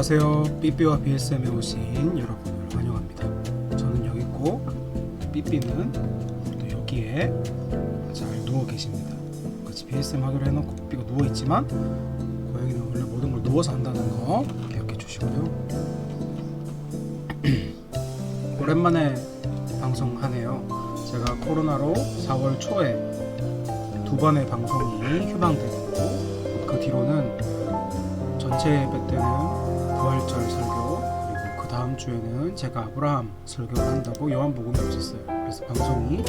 안녕하세요. 삐삐와 BSM에 오신 여러분을 환영합니다. 저는 여기 있고 삐삐는 또 여기에 잘 누워 계십니다. 같이 BSM 하기로 해놓고 삐삐가 누워 있지만 고양이는 원래 모든 걸 누워서 한다는 거 기억해 주시고요. 오랜만에 방송하네요. 제가 코로나로 4월 초에 2번의 방송이 휴방되고 그 뒤로는 전체 예배 때는 부활절 설교, 그리고 그 다음 주에는 제가 아브라함 설교를 한다고 요한복음이 없었어요. 그래서 방송이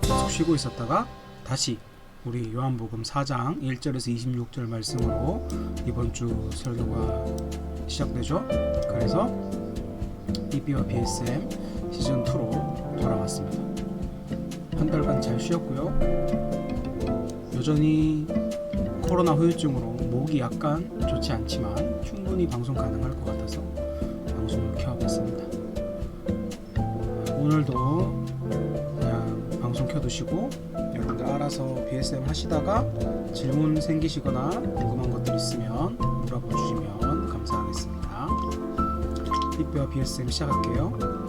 계속 쉬고 있었다가 다시 우리 요한복음 4장 1절에서 26절 말씀으로 이번 주 설교가 시작되죠. 그래서 삐삐와 BSM 시즌2로 돌아왔습니다. 한 달간 잘 쉬었고요. 여전히 코로나 후유증으로 목이 약간 좋지 않지만 충분히 방송 가능할 것 같아서 방송을 켜봤습니다. 오늘도 그냥 방송 켜두시고 여러분들 알아서 BSM 하시다가 질문 생기시거나 궁금한 것들 있으면 물어봐 주시면 감사하겠습니다. 삐삐와 BSM 시작할게요.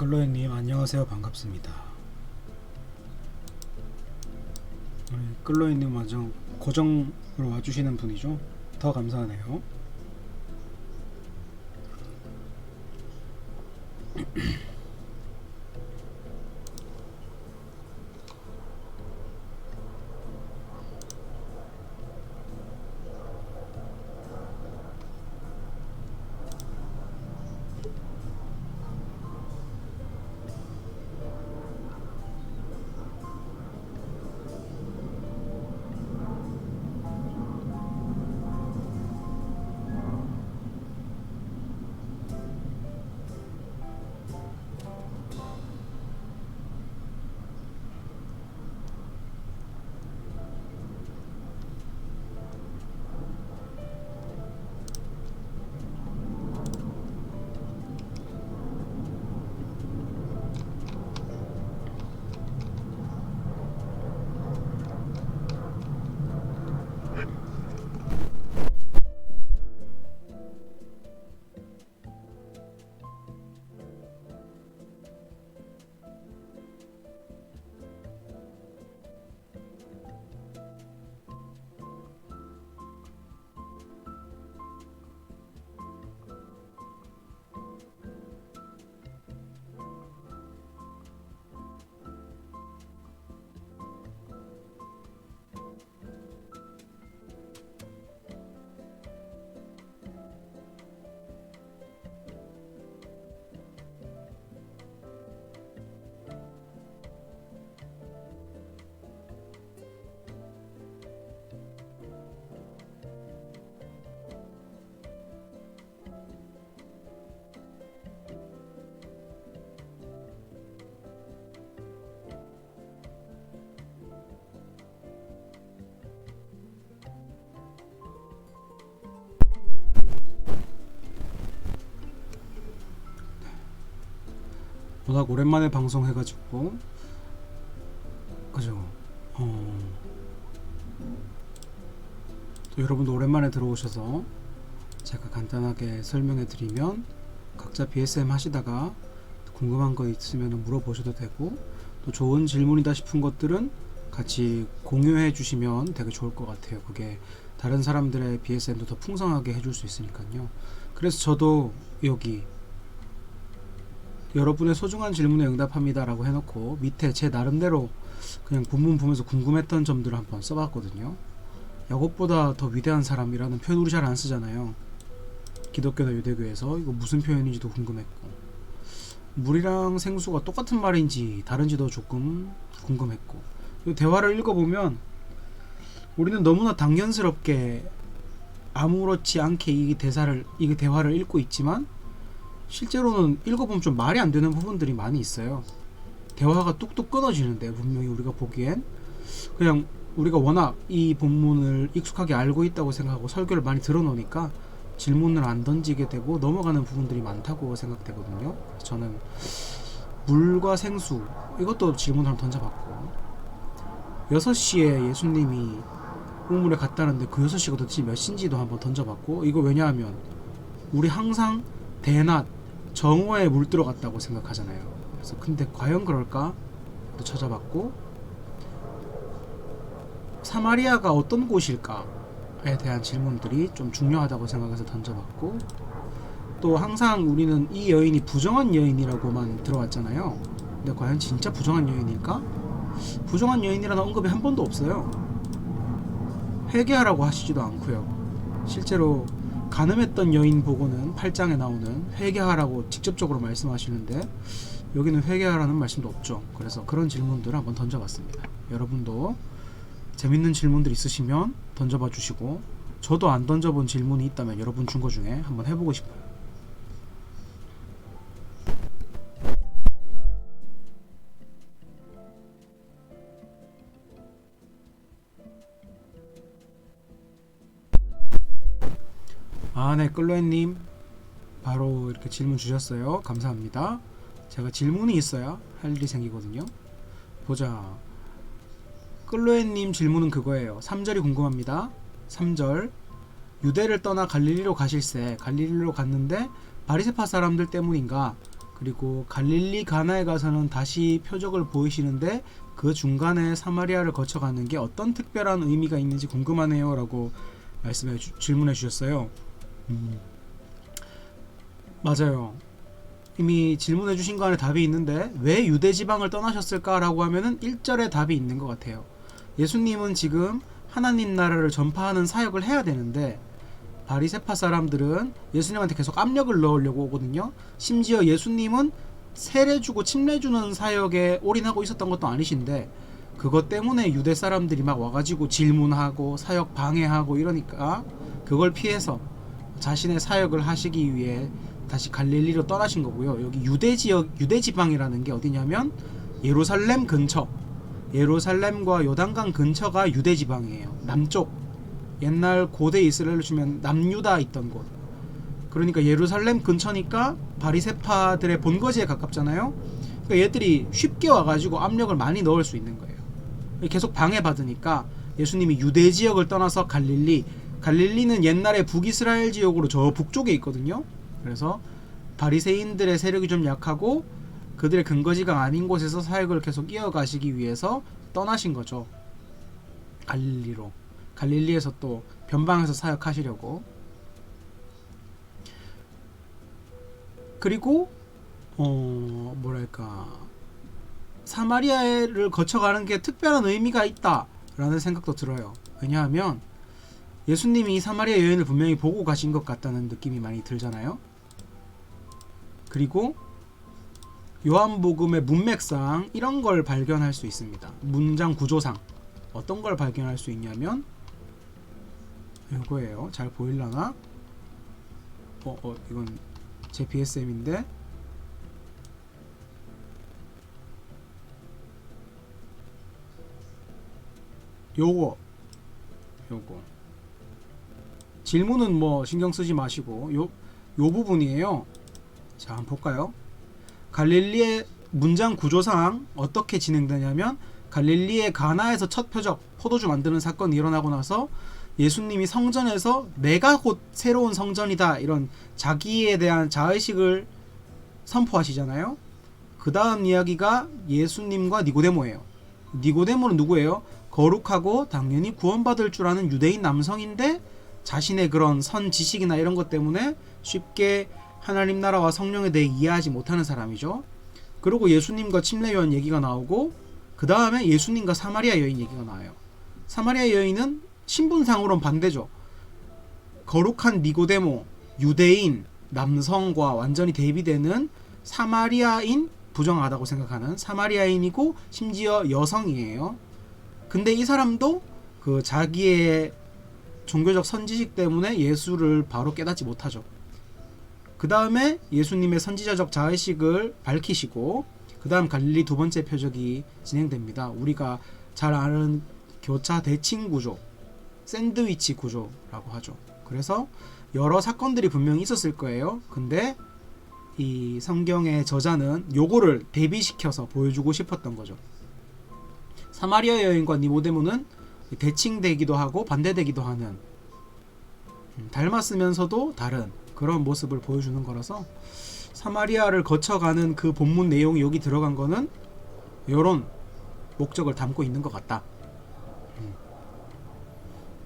끌로엔님 안녕하세요. 반갑습니다. 끌로엔님 완전 고정으로 와주시는 분이죠. 더 감사하네요. 워낙 오랜만에 방송해가지고 그죠. 또 여러분도 오랜만에 들어오셔서 제가 간단하게 설명해드리면 각자 BSM 하시다가 궁금한 거 있으면 물어보셔도 되고, 또 좋은 질문이다 싶은 것들은 같이 공유해 주시면 되게 좋을 것 같아요. 그게 다른 사람들의 BSM도 더 풍성하게 해줄 수 있으니까요. 그래서 저도 여기 여러분의 소중한 질문에 응답합니다 라고 해놓고 밑에 제 나름대로 그냥 본문 보면서 궁금했던 점들을 한번 써봤거든요. 야곱보다 더 위대한 사람이라는 표현 우리 잘 안 쓰잖아요. 기독교나 유대교에서 이거 무슨 표현인지도 궁금했고, 물이랑 생수가 똑같은 말인지 다른지도 조금 궁금했고, 대화를 읽어보면 우리는 너무나 당연스럽게 아무렇지 않게 이 대화를 읽고 있지만 실제로는 읽어보면 좀 말이 안 되는 부분들이 많이 있어요. 대화가 뚝뚝 끊어지는데 분명히 우리가 보기엔 그냥 우리가 워낙 이 본문을 익숙하게 알고 있다고 생각하고 설교를 많이 들어놓으니까 질문을 안 던지게 되고 넘어가는 부분들이 많다고 생각되거든요. 그래서 저는 물과 생수 이것도 질문을 한번 던져봤고, 6시에 예수님이 우물에 갔다는데 그 6시가 도대체 몇 시인지도 한번 던져봤고, 이거 왜냐하면 우리 항상 대낮 정오에 물 들어갔다고 생각하잖아요. 그래서 근데 과연 그럴까? 또 찾아봤고, 사마리아가 어떤 곳일까에 대한 질문들이 좀 중요하다고 생각해서 던져봤고, 또 항상 우리는 이 여인이 부정한 여인이라고만 들어왔잖아요. 근데 과연 진짜 부정한 여인일까? 부정한 여인이라는 언급이 한 번도 없어요. 회개하라고 하시지도 않고요. 실제로 간음했던 여인 보고는 8장에 나오는 회개하라고 직접적으로 말씀하시는데 여기는 회개하라는 말씀도 없죠. 그래서 그런 질문들을 한번 던져봤습니다. 여러분도 재밌는 질문들 있으시면 던져봐 주시고, 저도 안 던져본 질문이 있다면 여러분 준 거 중에 한번 해보고 싶어요. 네, 끌로엔님 바로 이렇게 질문 주셨어요. 감사합니다. 제가 질문이 있어야 할 일이 생기거든요. 보자. 끌로엔님 질문은 그거예요. 3절이 궁금합니다. 3절, 유대를 떠나 갈릴리로 가실새 갈릴리로 갔는데 바리새파 사람들 때문인가 그리고 갈릴리 가나에 가서는 다시 표적을 보이시는데 그 중간에 사마리아를 거쳐가는 게 어떤 특별한 의미가 있는지 궁금하네요 라고 질문해 주셨어요. 맞아요. 이미 질문해 주신 거 안에 답이 있는데 왜 유대 지방을 떠나셨을까 라고 하면은 1절에 답이 있는 것 같아요. 예수님은 지금 하나님 나라를 전파하는 사역을 해야 되는데 바리새파 사람들은 예수님한테 계속 압력을 넣으려고 오거든요. 심지어 예수님은 세례 주고 침례 주는 사역에 올인하고 있었던 것도 아니신데 그것 때문에 유대 사람들이 막 와가지고 질문하고 사역 방해하고 이러니까 그걸 피해서 자신의 사역을 하시기 위해 다시 갈릴리로 떠나신 거고요. 여기 유대 지역, 유대 지방이라는 게 어디냐면 예루살렘 근처, 예루살렘과 요단강 근처가 유대 지방이에요. 남쪽, 옛날 고대 이스라엘로 치면 남유다 있던 곳. 그러니까 예루살렘 근처니까 바리새파들의 본거지에 가깝잖아요. 그러니까 얘들이 쉽게 와가지고 압력을 많이 넣을 수 있는 거예요. 계속 방해받으니까 예수님이 유대 지역을 떠나서 갈릴리는 옛날에 북이스라엘 지역으로 저 북쪽에 있거든요. 그래서 바리새인들의 세력이 좀 약하고 그들의 근거지가 아닌 곳에서 사역을 계속 이어가시기 위해서 떠나신 거죠. 갈릴리로. 갈릴리에서 또 변방에서 사역하시려고. 그리고 뭐랄까 사마리아를 거쳐가는 게 특별한 의미가 있다라는 생각도 들어요. 왜냐하면 예수님이 사마리아 여인을 분명히 보고 가신 것 같다는 느낌이 많이 들잖아요. 그리고 요한복음의 문맥상 이런 걸 발견할 수 있습니다. 문장 구조상 어떤 걸 발견할 수 있냐면 이거예요. 잘 보일라나? 이건 제 BSM인데 요거 질문은 뭐 신경 쓰지 마시고 요 부분이에요. 자, 한번 볼까요? 갈릴리의 문장 구조상 어떻게 진행되냐면 갈릴리의 가나에서 첫 표적 포도주 만드는 사건이 일어나고 나서 예수님이 성전에서 내가 곧 새로운 성전이다 이런 자기에 대한 자의식을 선포하시잖아요. 그 다음 이야기가 예수님과 니고데모예요. 니고데모는 누구예요? 거룩하고 당연히 구원받을 줄 아는 유대인 남성인데 자신의 그런 선 지식이나 이런 것 때문에 쉽게 하나님 나라와 성령에 대해 이해하지 못하는 사람이죠. 그리고 예수님과 침례 요한 얘기가 나오고 그 다음에 예수님과 사마리아 여인 얘기가 나와요. 사마리아 여인은 신분상으로는 반대죠. 거룩한 니고데모, 유대인, 남성과 완전히 대비되는 사마리아인, 부정하다고 생각하는 사마리아인이고 심지어 여성이에요. 근데 이 사람도 그 자기의 종교적 선지식 때문에 예수를 바로 깨닫지 못하죠. 그 다음에 예수님의 선지자적 자의식을 밝히시고 그 다음 갈릴리 두 번째 표적이 진행됩니다. 우리가 잘 아는 교차 대칭 구조, 샌드위치 구조라고 하죠. 그래서 여러 사건들이 분명히 있었을 거예요. 근데 이 성경의 저자는 요거를 대비시켜서 보여주고 싶었던 거죠. 사마리아 여인과 니고데모는 대칭되기도 하고 반대되기도 하는 닮았으면서도 다른 그런 모습을 보여주는 거라서 사마리아를 거쳐가는 그 본문 내용이 여기 들어간 거는 이런 목적을 담고 있는 것 같다.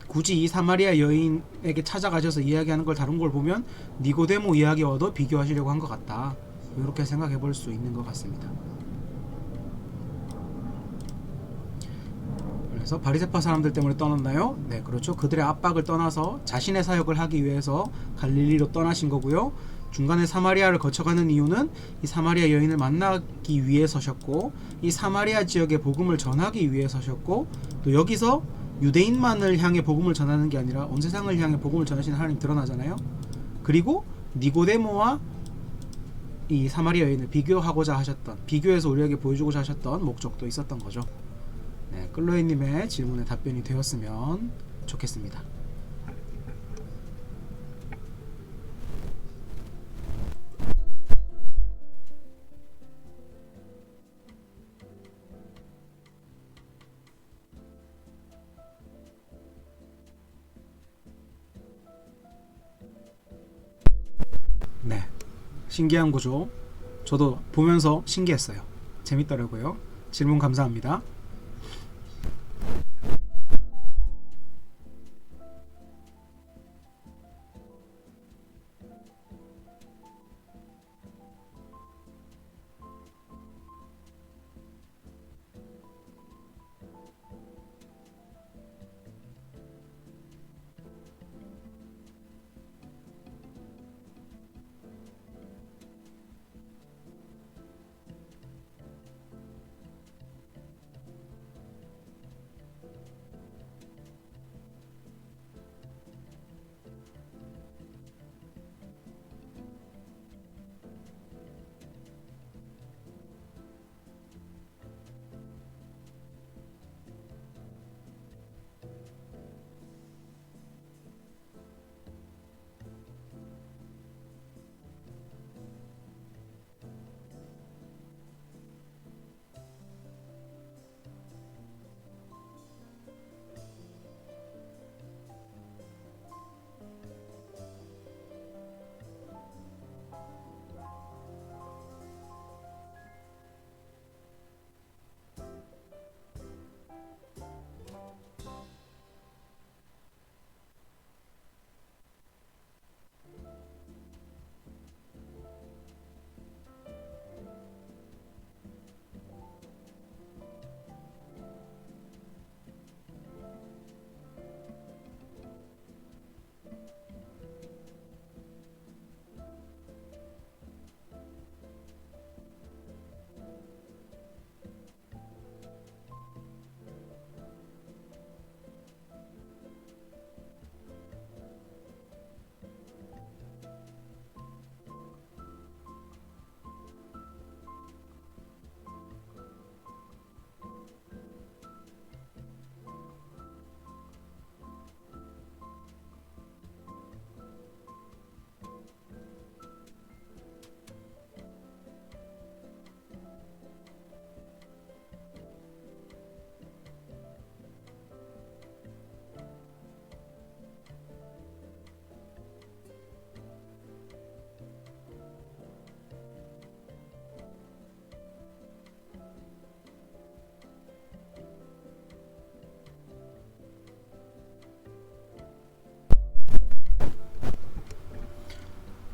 굳이 이 사마리아 여인에게 찾아가셔서 이야기하는 걸 다룬 걸 보면 니고데모 이야기와도 비교하시려고 한 것 같다. 이렇게 생각해 볼 수 있는 것 같습니다. 그래서 바리새파 사람들 때문에 떠났나요? 네, 그렇죠. 그들의 압박을 떠나서 자신의 사역을 하기 위해서 갈릴리로 떠나신 거고요. 중간에 사마리아를 거쳐가는 이유는 이 사마리아 여인을 만나기 위해서셨고 이 사마리아 지역에 복음을 전하기 위해서셨고 또 여기서 유대인만을 향해 복음을 전하는 게 아니라 온 세상을 향해 복음을 전하시는 하나님 드러나잖아요. 그리고 니고데모와 이 사마리아 여인을 비교하고자 하셨던, 비교해서 우리에게 보여주고자 하셨던 목적도 있었던 거죠. 네, 클로에님의 질문에 답변이 되었으면 좋겠습니다. 네, 신기한 구조. 저도 보면서 신기했어요. 재밌더라고요. 질문 감사합니다.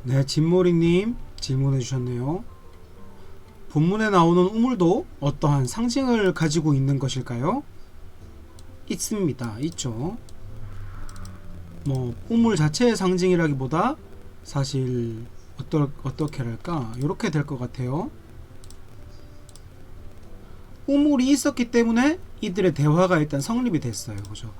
네, 진모리님 질문해 주셨네요. 본문에 나오는 우물도 어떠한 상징을 가지고 있는 것일까요? 있습니다. 있죠. 뭐 우물 자체의 상징이라기보다 사실 어떻게 할까? 이렇게 될 것 같아요. 우물이 있었기 때문에 이들의 대화가 일단 성립이 됐어요. 그죠?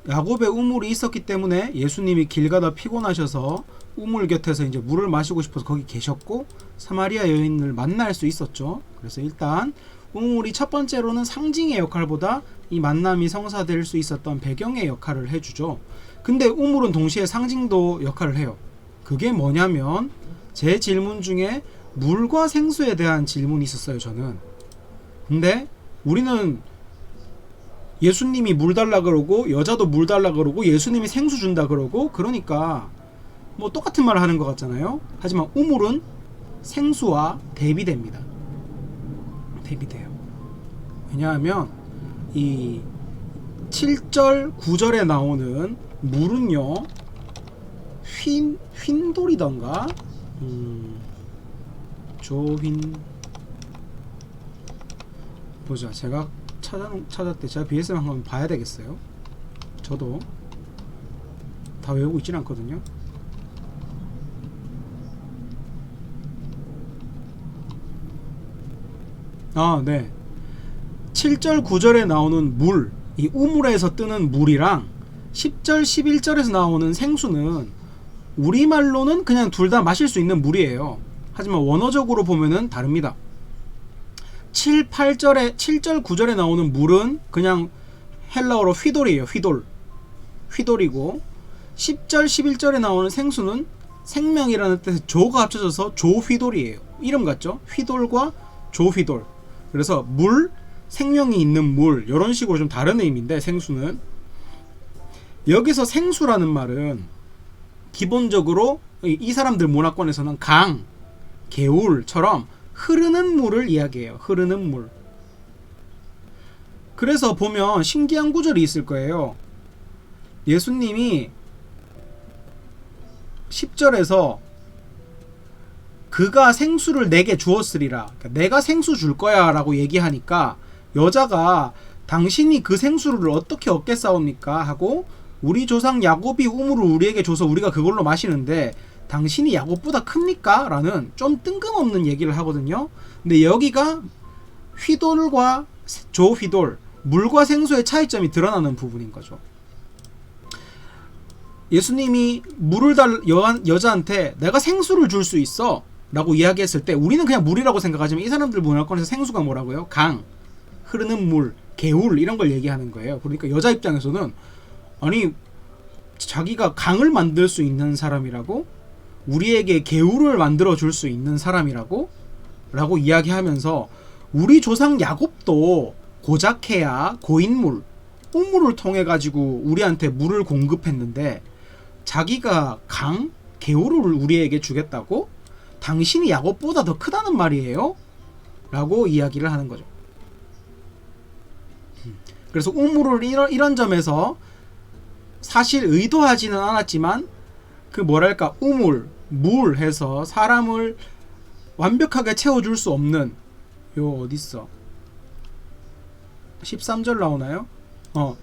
야곱의 우물이 있었기 때문에 예수님이 길 가다 피곤하셔서 우물 곁에서 이제 물을 마시고 싶어서 거기 계셨고 사마리아 여인을 만날 수 있었죠. 그래서 일단 우물이 첫 번째로는 상징의 역할보다 이 만남이 성사될 수 있었던 배경의 역할을 해주죠. 근데 우물은 동시에 상징도 역할을 해요. 그게 뭐냐면 제 질문 중에 물과 생수에 대한 질문이 있었어요. 저는. 근데 우리는 예수님이 물 달라 그러고 여자도 물 달라 그러고 예수님이 생수 준다 그러고 그러니까 뭐 똑같은 말을 하는 것 같잖아요. 하지만 우물은 생수와 대비됩니다. 대비돼요. 왜냐하면 이 7절 9절에 나오는 물은요 휜돌이던가 조휜 보자. 제가 찾았대. 제가 BSM 한번 봐야 되겠어요. 저도 다 외우고 있진 않거든요. 아, 네. 7절 9절에 나오는 물, 이 우물에서 뜨는 물이랑 10절 11절에서 나오는 생수는 우리말로는 그냥 둘 다 마실 수 있는 물이에요. 하지만 원어적으로 보면은 다릅니다. 7, 8절에 7절 9절에 나오는 물은 그냥 헬라어로 휘돌이에요. 휘돌이고 10절 11절에 나오는 생수는 생명이라는 뜻의 조가 합쳐져서 조휘돌이에요. 이름 같죠? 휘돌과 조휘돌. 그래서 물, 생명이 있는 물 이런 식으로 좀 다른 의미인데 생수는 여기서 생수라는 말은 기본적으로 이 사람들 문화권에서는 강, 개울처럼 흐르는 물을 이야기해요. 흐르는 물. 그래서 보면 신기한 구절이 있을 거예요. 예수님이 10절에서 그가 생수를 내게 주었으리라. 그러니까 내가 생수 줄 거야 라고 얘기하니까 여자가 당신이 그 생수를 어떻게 얻겠사옵니까? 하고 우리 조상 야곱이 우물을 우리에게 줘서 우리가 그걸로 마시는데 당신이 야곱보다 큽니까? 라는 좀 뜬금없는 얘기를 하거든요. 근데 여기가 휘돌과 조휘돌, 물과 생수의 차이점이 드러나는 부분인 거죠. 예수님이 물을 달 여자한테 내가 생수를 줄 수 있어 라고 이야기했을 때 우리는 그냥 물이라고 생각하지만 이 사람들 문화권에서 생수가 뭐라고요? 강, 흐르는 물, 개울 이런 걸 얘기하는 거예요. 그러니까 여자 입장에서는 아니 자기가 강을 만들 수 있는 사람이라고, 우리에게 개울을 만들어 줄 수 있는 사람이라고 라고 이야기하면서 우리 조상 야곱도 고작해야 고인물, 우물을 통해 가지고 우리한테 물을 공급했는데 자기가 강, 개울을 우리에게 주겠다고? 당신이 야곱보다 더 크다는 말이에요? 라고 이야기를 하는 거죠. 그래서 우물을 이런 점에서 사실 의도하지는 않았지만 그 뭐랄까 우물, 물 해서 사람을 완벽하게 채워줄 수 없는 요 어딨어 13절 나오나요?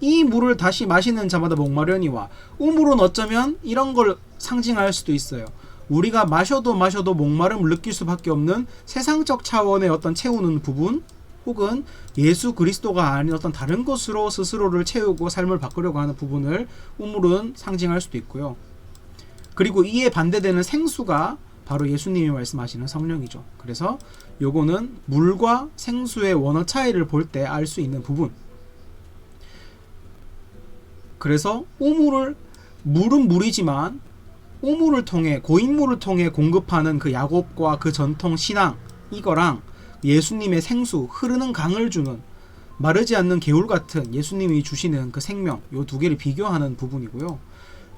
이 물을 다시 마시는 자마다 목마려니와 우물은 어쩌면 이런 걸 상징할 수도 있어요. 우리가 마셔도 목마름을 느낄 수밖에 없는 세상적 차원의 어떤 채우는 부분, 혹은 예수 그리스도가 아닌 어떤 다른 것으로 스스로를 채우고 삶을 바꾸려고 하는 부분을 우물은 상징할 수도 있고요. 그리고 이에 반대되는 생수가 바로 예수님이 말씀하시는 성령이죠. 그래서 요거는 물과 생수의 원어 차이를 볼 때 알 수 있는 부분. 그래서 물은 물이지만 우물을 통해, 고인물을 통해 공급하는 그 야곱과 그 전통 신앙, 이거랑 예수님의 생수, 흐르는 강을 주는 마르지 않는 개울 같은 예수님이 주시는 그 생명, 요 두 개를 비교하는 부분이고요.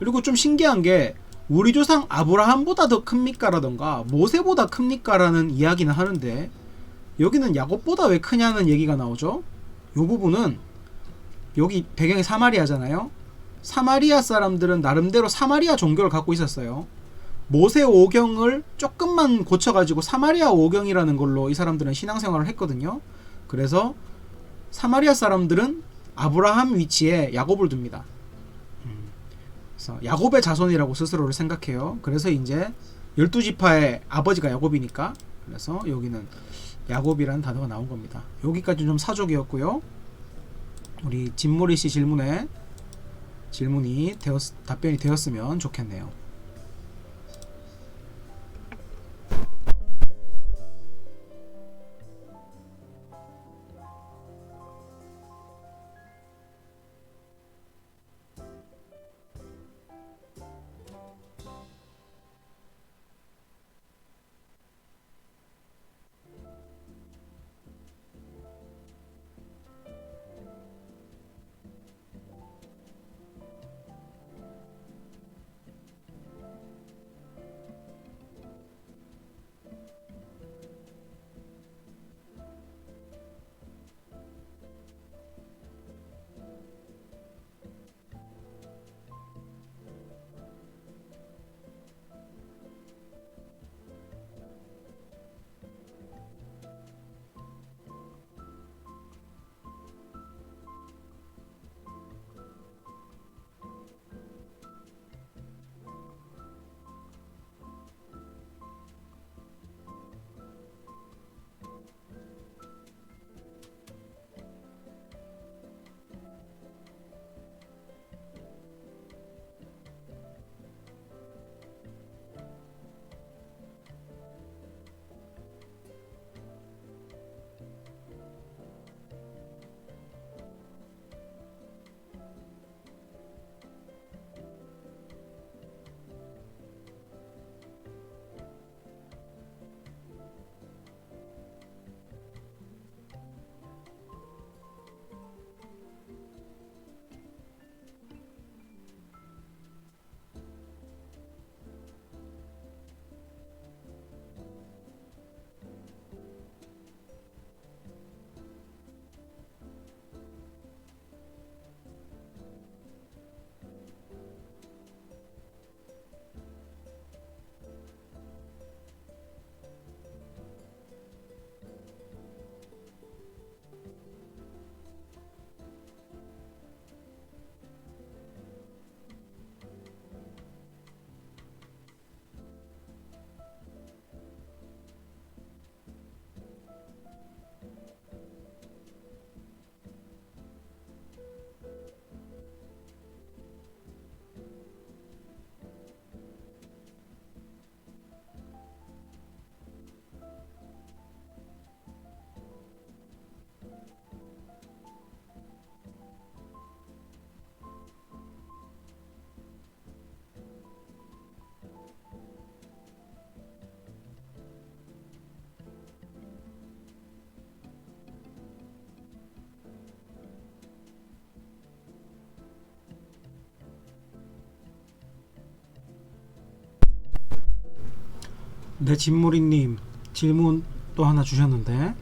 그리고 좀 신기한 게 우리 조상 아브라함보다 더 큽니까? 라던가 모세보다 큽니까? 라는 이야기는 하는데 여기는 야곱보다 왜 크냐는 얘기가 나오죠. 요 부분은 여기 배경이 사마리아잖아요. 사마리아 사람들은 나름대로 사마리아 종교를 갖고 있었어요. 모세 오경을 조금만 고쳐가지고 사마리아 오경이라는 걸로 이 사람들은 신앙생활을 했거든요. 그래서 사마리아 사람들은 아브라함 위치에 야곱을 둡니다. 그래서 야곱의 자손이라고 스스로를 생각해요. 그래서 이제 12지파의 아버지가 야곱이니까, 그래서 여기는 야곱이라는 단어가 나온 겁니다. 여기까지 좀 사족이었고요. 우리 진모리 씨 질문에 답변이 되었으면 좋겠네요. 네, 진무리님 질문 또 하나 주셨는데,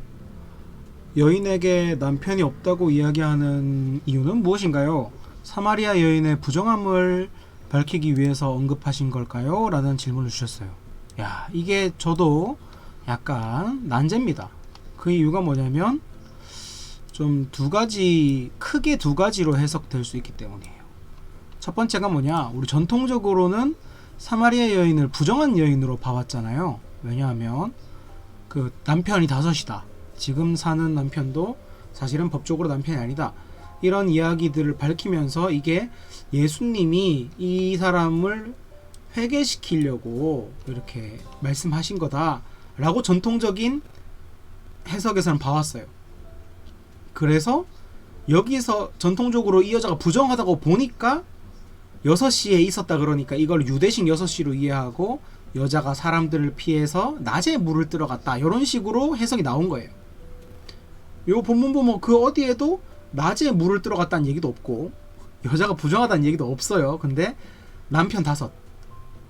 여인에게 남편이 없다고 이야기하는 이유는 무엇인가요? 사마리아 여인의 부정함을 밝히기 위해서 언급하신 걸까요? 라는 질문을 주셨어요. 야, 이게 저도 약간 난제입니다. 그 이유가 뭐냐면 좀 크게 두 가지로 해석될 수 있기 때문이에요. 첫 번째가 뭐냐, 우리 전통적으로는 사마리아 여인을 부정한 여인으로 봐왔잖아요. 왜냐하면 그 남편이 다섯이다, 지금 사는 남편도 사실은 법적으로 남편이 아니다, 이런 이야기들을 밝히면서 이게 예수님이 이 사람을 회개시키려고 이렇게 말씀하신 거다 라고 전통적인 해석에서는 봐왔어요. 그래서 여기서 전통적으로 이 여자가 부정하다고 보니까 6시에 있었다 그러니까 이걸 유대식 6시로 이해하고 여자가 사람들을 피해서 낮에 물을 뜨러 갔다, 이런 식으로 해석이 나온 거예요. 요 본문 보면 그 어디에도 낮에 물을 뜨러 갔다는 얘기도 없고 여자가 부정하다는 얘기도 없어요. 근데 남편 5,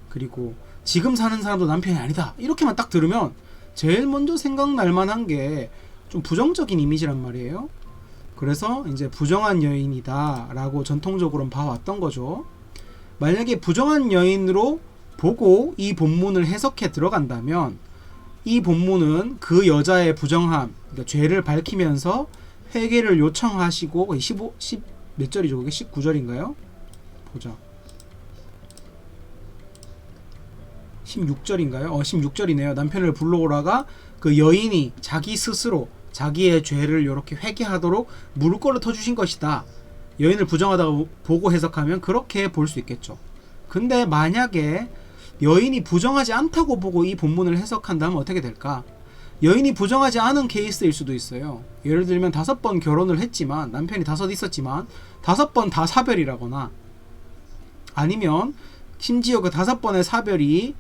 그리고 지금 사는 사람도 남편이 아니다, 이렇게만 딱 들으면 제일 먼저 생각날 만한 게 좀 부정적인 이미지란 말이에요. 그래서 이제 부정한 여인이다 라고 전통적으로는 봐왔던 거죠. 만약에 부정한 여인으로 보고 이 본문을 해석해 들어간다면 이 본문은 그 여자의 부정함, 그러니까 죄를 밝히면서 회개를 요청하시고, 10 몇 절이죠? 그게 19절인가요? 보자. 16절인가요? 16절이네요. 남편을 불러오라가 그 여인이 자기 스스로 자기의 죄를 이렇게 회개하도록 물꼬를 터주신 것이다, 여인을 부정하다고 보고 해석하면 그렇게 볼 수 있겠죠. 근데 만약에 여인이 부정하지 않다고 보고 이 본문을 해석한다면 어떻게 될까? 여인이 부정하지 않은 케이스일 수도 있어요. 예를 들면 5번 결혼을 했지만, 남편이 5 있었지만 5번 다 사별이라거나, 아니면 심지어 그 5번의 사별이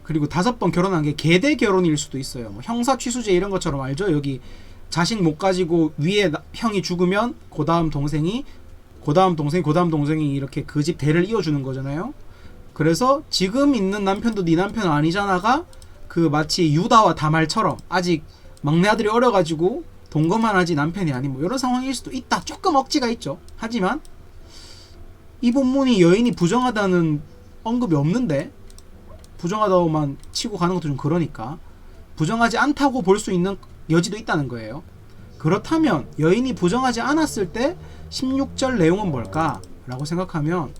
그리고 5번 결혼한 게 계대 결혼일 수도 있어요. 뭐 형사 취수제 이런 것처럼, 알죠? 여기 자식 못 가지고 위에 형이 죽으면 그 다음 동생이 이렇게 그 집 대를 이어주는 거잖아요. 그래서 지금 있는 남편도 네 남편 아니잖아가 그 마치 유다와 다말처럼 아직 막내 아들이 어려가지고 동거만 하지 남편이 아닌 뭐 이런 상황일 수도 있다. 조금 억지가 있죠. 하지만 이 본문이 여인이 부정하다는 언급이 없는데, 부정하다고만 치고 가는 것도 좀 그러니까 부정하지 않다고 볼 수 있는 여지도 있다는 거예요. 그렇다면 여인이 부정하지 않았을 때 16절 내용은 뭘까? 라고 생각하면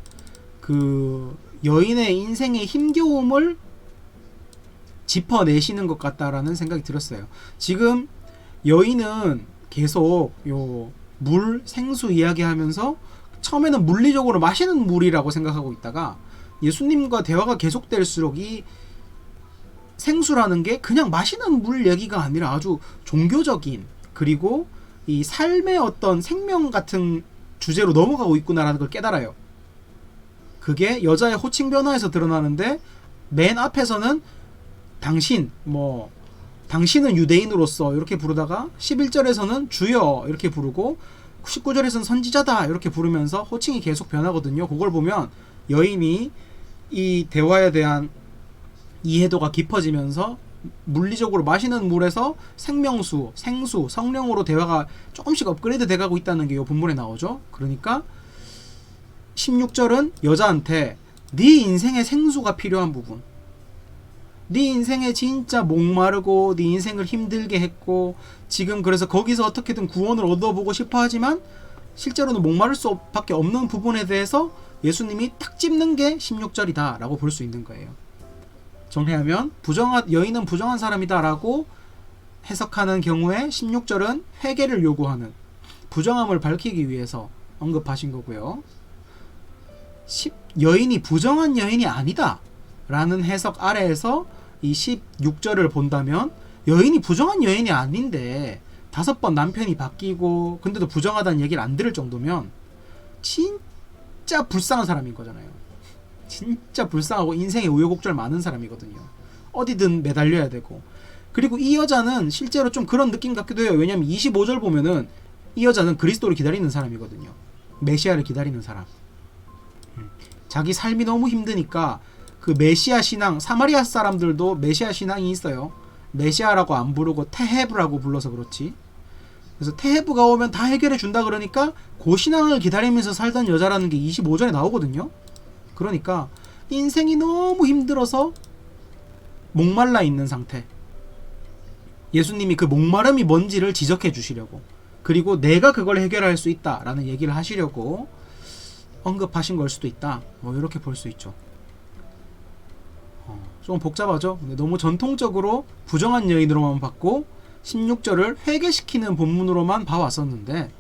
그 여인의 인생의 힘겨움을 짚어내시는 것 같다라는 생각이 들었어요. 지금 여인은 계속 생수 이야기하면서 처음에는 물리적으로 마시는 물이라고 생각하고 있다가 예수님과 대화가 계속될수록 이 생수라는 게 그냥 마시는 물 얘기가 아니라 아주 종교적인, 그리고 이 삶의 어떤 생명 같은 주제로 넘어가고 있구나라는 걸 깨달아요. 그게 여자의 호칭 변화에서 드러나는데, 맨 앞에서는 당신은 유대인으로서 이렇게 부르다가 11절에서는 주여 이렇게 부르고 19절에서는 선지자다 이렇게 부르면서 호칭이 계속 변하거든요. 그걸 보면 여인이 이 대화에 대한 이해도가 깊어지면서 물리적으로 마시는 물에서 생명수, 생수, 성령으로 대화가 조금씩 업그레이드 돼가고 있다는 게 이 본문에 나오죠. 그러니까 16절은 여자한테 네 인생의 생수가 필요한 부분, 네 인생에 진짜 목마르고 네 인생을 힘들게 했고 지금 그래서 거기서 어떻게든 구원을 얻어보고 싶어 하지만 실제로는 목마를 수밖에 없는 부분에 대해서 예수님이 딱 찝는 게 16절이다 라고 볼 수 있는 거예요. 정리하면 여인은 부정한 사람이다 라고 해석하는 경우에 16절은 회개를 요구하는, 부정함을 밝히기 위해서 언급하신 거고요. 여인이 부정한 여인이 아니다 라는 해석 아래에서 이 16절을 본다면 여인이 부정한 여인이 아닌데 5번 남편이 바뀌고 근데도 부정하다는 얘기를 안 들을 정도면 진짜 불쌍한 사람인 거잖아요. 진짜 불쌍하고 인생에 우여곡절 많은 사람이거든요. 어디든 매달려야 되고. 그리고 이 여자는 실제로 좀 그런 느낌 같기도 해요. 왜냐면 25절 보면은 이 여자는 그리스도를 기다리는 사람이거든요. 메시아를 기다리는 사람. 자기 삶이 너무 힘드니까 그 메시아 신앙, 사마리아 사람들도 메시아 신앙이 있어요. 메시아라고 안 부르고 테헤브라고 불러서 그렇지. 그래서 테헤브가 오면 다 해결해 준다 그러니까 그 신앙을 기다리면서 살던 여자라는 게 25절에 나오거든요. 그러니까 인생이 너무 힘들어서 목말라 있는 상태. 예수님이 그 목마름이 뭔지를 지적해 주시려고, 그리고 내가 그걸 해결할 수 있다라는 얘기를 하시려고 언급하신 걸 수도 있다. 뭐 이렇게 볼 수 있죠. 좀 복잡하죠. 근데 너무 전통적으로 부정한 여인으로만 봤고 16절을 회개시키는 본문으로만 봐왔었는데,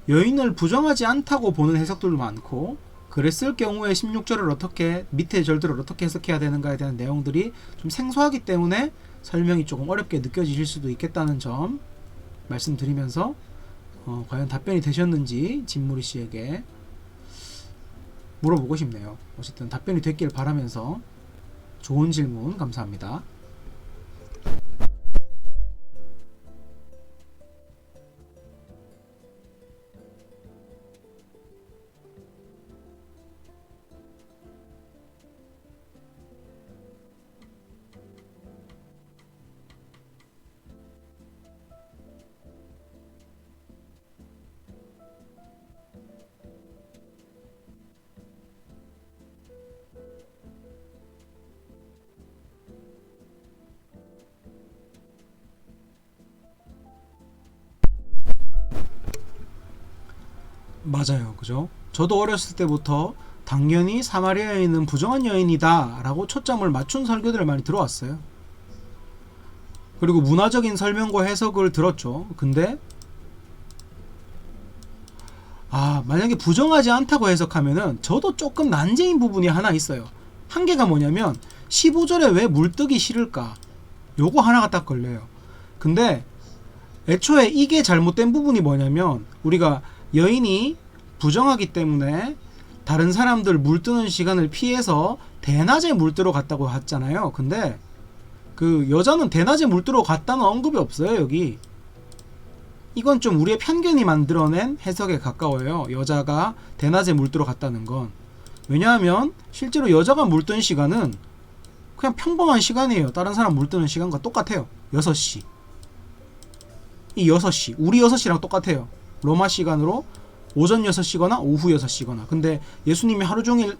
여인을 부정하지 않다고 보는 해석들도 많고, 그랬을 경우에 16절을 어떻게, 밑에 절들을 어떻게 해석해야 되는가에 대한 내용들이 좀 생소하기 때문에 설명이 조금 어렵게 느껴지실 수도 있겠다는 점 말씀드리면서, 과연 답변이 되셨는지 진무리 씨에게 물어보고 싶네요. 어쨌든 답변이 됐길 바라면서, 좋은 질문 감사합니다. 맞아요. 그죠? 저도 어렸을 때부터 당연히 사마리아 여인은 부정한 여인이다 라고 초점을 맞춘 설교들을 많이 들어왔어요. 그리고 문화적인 설명과 해석을 들었죠. 근데 만약에 부정하지 않다고 해석하면은 저도 조금 난제인 부분이 하나 있어요. 한계가 뭐냐면 15절에 왜 물뜨기 싫을까? 요거 하나가 딱 걸려요. 근데 애초에 이게 잘못된 부분이 뭐냐면, 우리가 여인이 부정하기 때문에 다른 사람들 물뜨는 시간을 피해서 대낮에 물뜨러 갔다고 했잖아요. 근데 그 여자는 대낮에 물뜨러 갔다는 언급이 없어요, 여기. 이건 좀 우리의 편견이 만들어낸 해석에 가까워요. 여자가 대낮에 물뜨러 갔다는 건. 왜냐하면 실제로 여자가 물뜬 시간은 그냥 평범한 시간이에요. 다른 사람 물뜨는 시간과 똑같아요. 6시. 이 6시, 우리 6시랑 똑같아요. 로마 시간으로 오전 6시거나 오후 6시거나. 근데 예수님이 하루 종일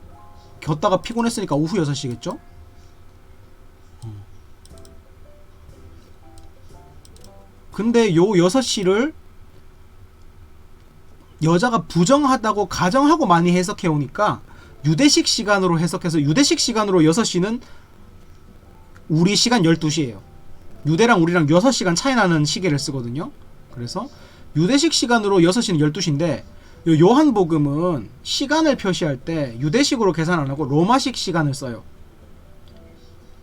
걷다가 피곤했으니까 오후 6시겠죠? 근데 요 6시를 여자가 부정하다고 가정하고 많이 해석해 오니까 유대식 시간으로 해석해서, 유대식 시간으로 6시는 우리 시간 12시예요. 유대랑 우리랑 6시간 차이 나는 시계를 쓰거든요. 그래서 유대식 시간으로 6시는 12시인데, 요한복음은 시간을 표시할 때 유대식으로 계산 안 하고 로마식 시간을 써요.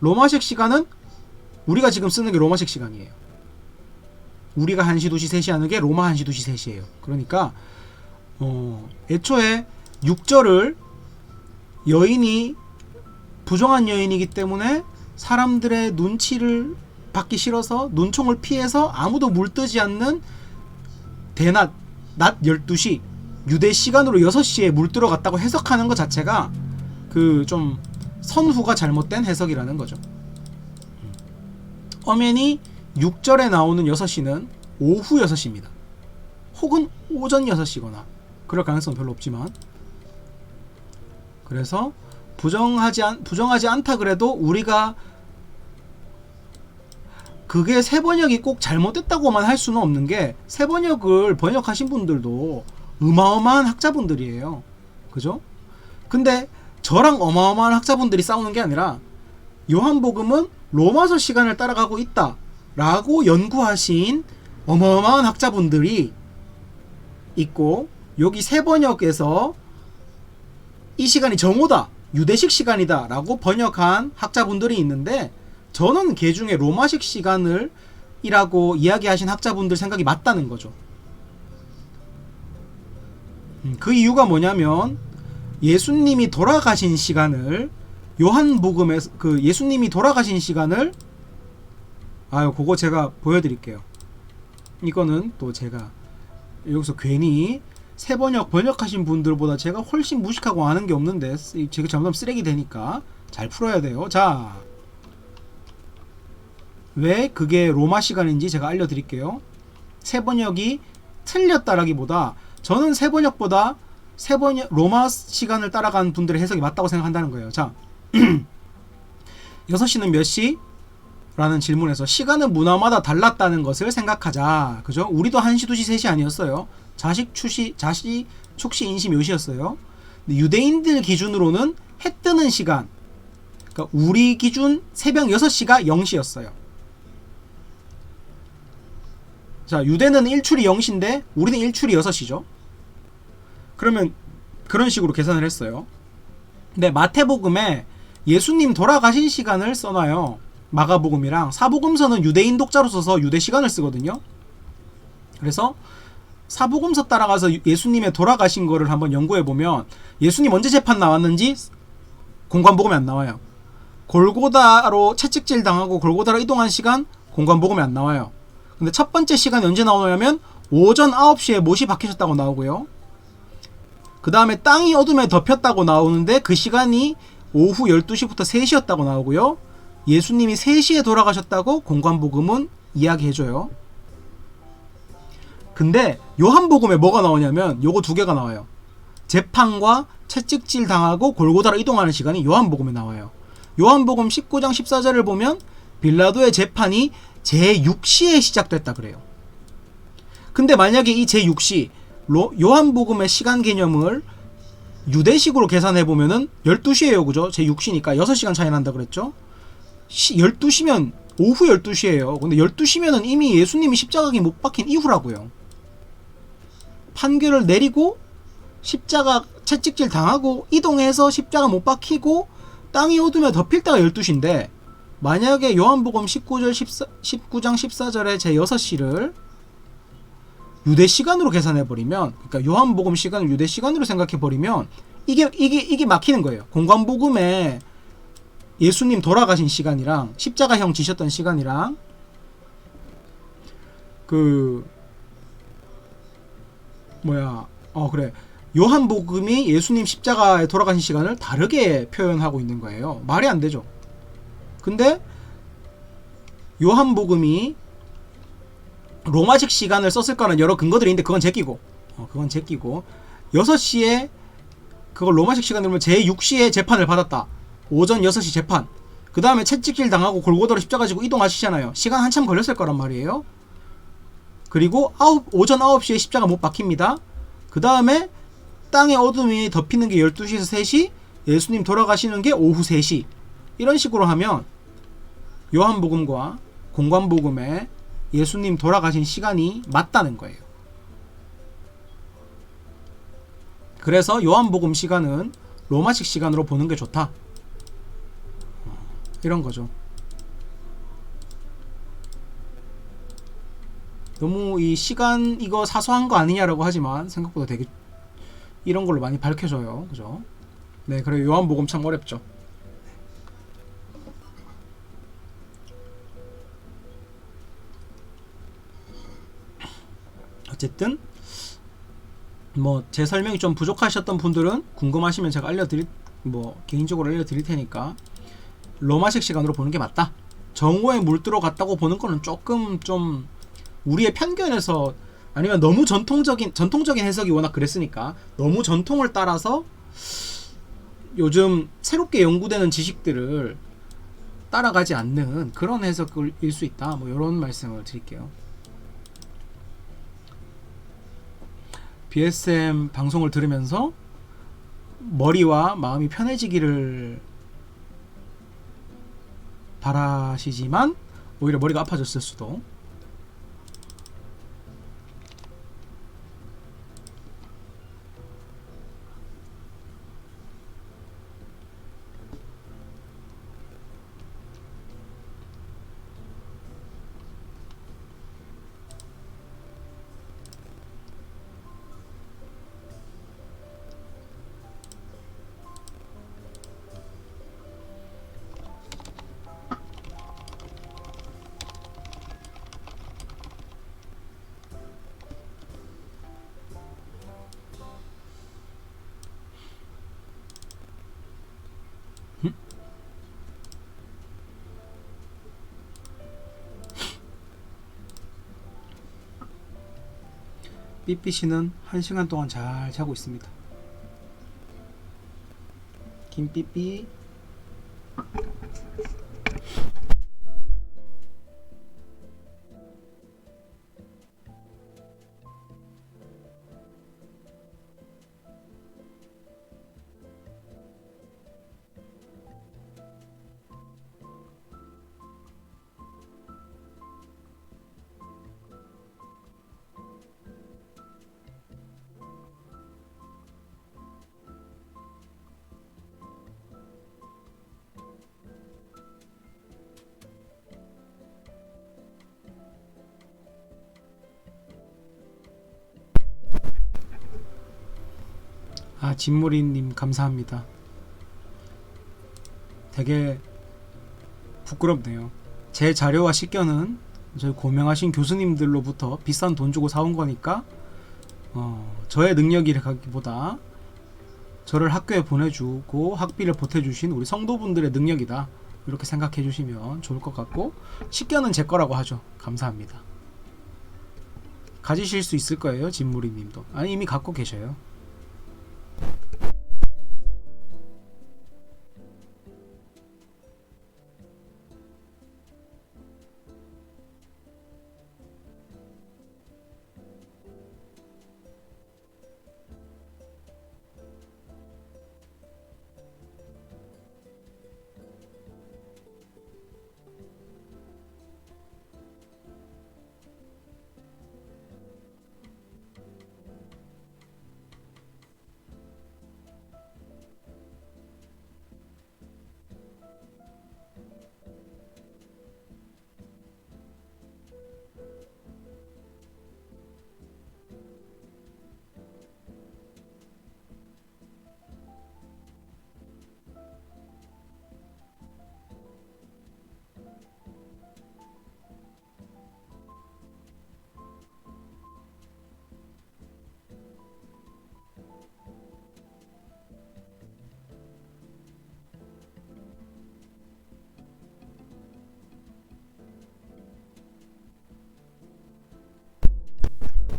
로마식 시간은 우리가 지금 쓰는 게 로마식 시간이에요. 우리가 1시, 2시, 3시 하는 게 로마 1시, 2시, 3시예요. 그러니까 애초에 6절을 여인이 부정한 여인이기 때문에 사람들의 눈치를 받기 싫어서 눈총을 피해서 아무도 물뜨지 않는 대낮, 낮 12시, 유대 시간으로 6시에 물들어 갔다고 해석하는 것 자체가 그 좀 선후가 잘못된 해석이라는 거죠. 엄연히 6절에 나오는 6시는 오후 6시입니다. 혹은 오전 6시거나 그럴 가능성은 별로 없지만, 그래서 부정하지 않다 그래도 우리가 그게 세번역이 꼭 잘못됐다고만 할 수는 없는 게, 세번역을 번역하신 분들도 어마어마한 학자분들이에요. 그죠? 근데 저랑 어마어마한 학자분들이 싸우는 게 아니라 요한복음은 로마서 시간을 따라가고 있다 라고 연구하신 어마어마한 학자분들이 있고, 여기 세번역에서 이 시간이 정오다, 유대식 시간이다 라고 번역한 학자분들이 있는데, 저는 그 중에 로마식 시간을 이라고 이야기하신 학자분들 생각이 맞다는 거죠. 그 이유가 뭐냐면, 예수님이 돌아가신 시간을 요한복음에서, 그 예수님이 돌아가신 시간을, 그거 제가 보여드릴게요. 이거는 또 제가 여기서 괜히 세번역 번역하신 분들보다 제가 훨씬 무식하고 아는 게 없는데, 제가 잘못하면 쓰레기 되니까 잘 풀어야 돼요. 자, 왜 그게 로마 시간인지 제가 알려드릴게요. 세번역이 틀렸다라기보다 저는 세번역보다 로마 시간을 따라간 분들의 해석이 맞다고 생각한다는 거예요. 자, 6시는 몇 시? 라는 질문에서 시간은 문화마다 달랐다는 것을 생각하자. 그죠? 우리도 1시, 2시, 3시 아니었어요. 자식, 축시, 인시, 묘시였어요. 근데 유대인들 기준으로는 해 뜨는 시간, 그러니까 우리 기준 새벽 6시가 0시였어요. 자, 유대는 일출이 0시인데 우리는 일출이 6시죠. 그러면 그런 식으로 계산을 했어요. 근데 마태복음에 예수님 돌아가신 시간을 써놔요. 마가복음이랑 사복음서는 유대인 독자로 써서 유대 시간을 쓰거든요. 그래서 사복음서 따라가서 예수님의 돌아가신 거를 한번 연구해보면 예수님 언제 재판 나왔는지 공관복음에 안 나와요. 골고다로 채찍질 당하고 골고다로 이동한 시간 공관복음에 안 나와요. 근데 첫 번째 시간이 언제 나오냐면 오전 9시에 못이 박히셨다고 나오고요. 그 다음에 땅이 어둠에 덮였다고 나오는데 그 시간이 오후 12시부터 3시였다고 나오고요. 예수님이 3시에 돌아가셨다고 공관복음은 이야기해줘요. 근데 요한복음에 뭐가 나오냐면 요거 두 개가 나와요. 재판과 채찍질 당하고 골고다로 이동하는 시간이 요한복음에 나와요. 요한복음 19장 14절을 보면 빌라도의 재판이 제6시에 시작됐다 그래요. 근데 만약에 이 제6시 요한복음의 시간 개념을 유대식으로 계산해보면은 12시에요. 그죠? 제6시니까 6시간 차이 난다 그랬죠? 12시면 오후 12시에요. 근데 12시면은 이미 예수님이 십자가에 못 박힌 이후라고요. 판결을 내리고 십자가 채찍질 당하고 이동해서 십자가 못 박히고 땅이 어둠에 덮일 때가 12시인데 만약에 요한복음 19장 14절에 제 6시를 유대 시간으로 계산해버리면, 그러니까 요한복음 시간을 유대 시간으로 생각해버리면 이게 막히는 거예요. 공관복음에 예수님 돌아가신 시간이랑 십자가형 지셨던 시간이랑 그래 요한복음이 예수님 십자가에 돌아가신 시간을 다르게 표현하고 있는 거예요. 말이 안 되죠. 근데 요한복음이 로마식 시간을 썼을 거라는 여러 근거들이 있는데 그건 제끼고 6시에 그걸 로마식 시간으로 보면 제6시에 재판을 받았다. 오전 6시 재판. 그 다음에 채찍질 당하고 골고다로 십자가 지고 이동하시잖아요. 시간 한참 걸렸을 거란 말이에요. 그리고 오전 9시에 십자가 못 박힙니다. 그 다음에 땅의 어둠이 덮이는 게 12시에서 3시, 예수님 돌아가시는 게 오후 3시. 이런 식으로 하면 요한복음과 공관복음에 예수님 돌아가신 시간이 맞다는 거예요. 그래서 요한복음 시간은 로마식 시간으로 보는 게 좋다. 이런 거죠. 너무 이 시간 이거 사소한 거 아니냐라고 하지만 생각보다 되게 이런 걸로 많이 밝혀져요. 그죠? 네, 그리고 요한복음 참 어렵죠. 어쨌든 뭐 제 설명이 좀 부족하셨던 분들은 궁금하시면 제가 개인적으로 알려드릴 테니까 로마식 시간으로 보는 게 맞다. 정오에 물 들어갔다고 보는 거는 조금 좀 우리의 편견에서, 아니면 너무 전통적인 해석이 워낙 그랬으니까 너무 전통을 따라서 요즘 새롭게 연구되는 지식들을 따라가지 않는 그런 해석일 수 있다. 뭐 이런 말씀을 드릴게요. BSM 방송을 들으면서 머리와 마음이 편해지기를 바라시지만 오히려 머리가 아파졌을 수도. 삐삐씨는 1시간 동안 잘 자고 있습니다. 김삐삐. 아, 진모리님 감사합니다. 되게 부끄럽네요. 제 자료와 식견은 저희 고명하신 교수님들로부터 비싼 돈 주고 사온 거니까 저의 능력이라기보다 저를 학교에 보내주고 학비를 보태주신 우리 성도분들의 능력이다, 이렇게 생각해 주시면 좋을 것 같고, 식견은 제 거라고 하죠. 감사합니다. 가지실 수 있을 거예요, 진무리님도. 아니, 이미 갖고 계셔요.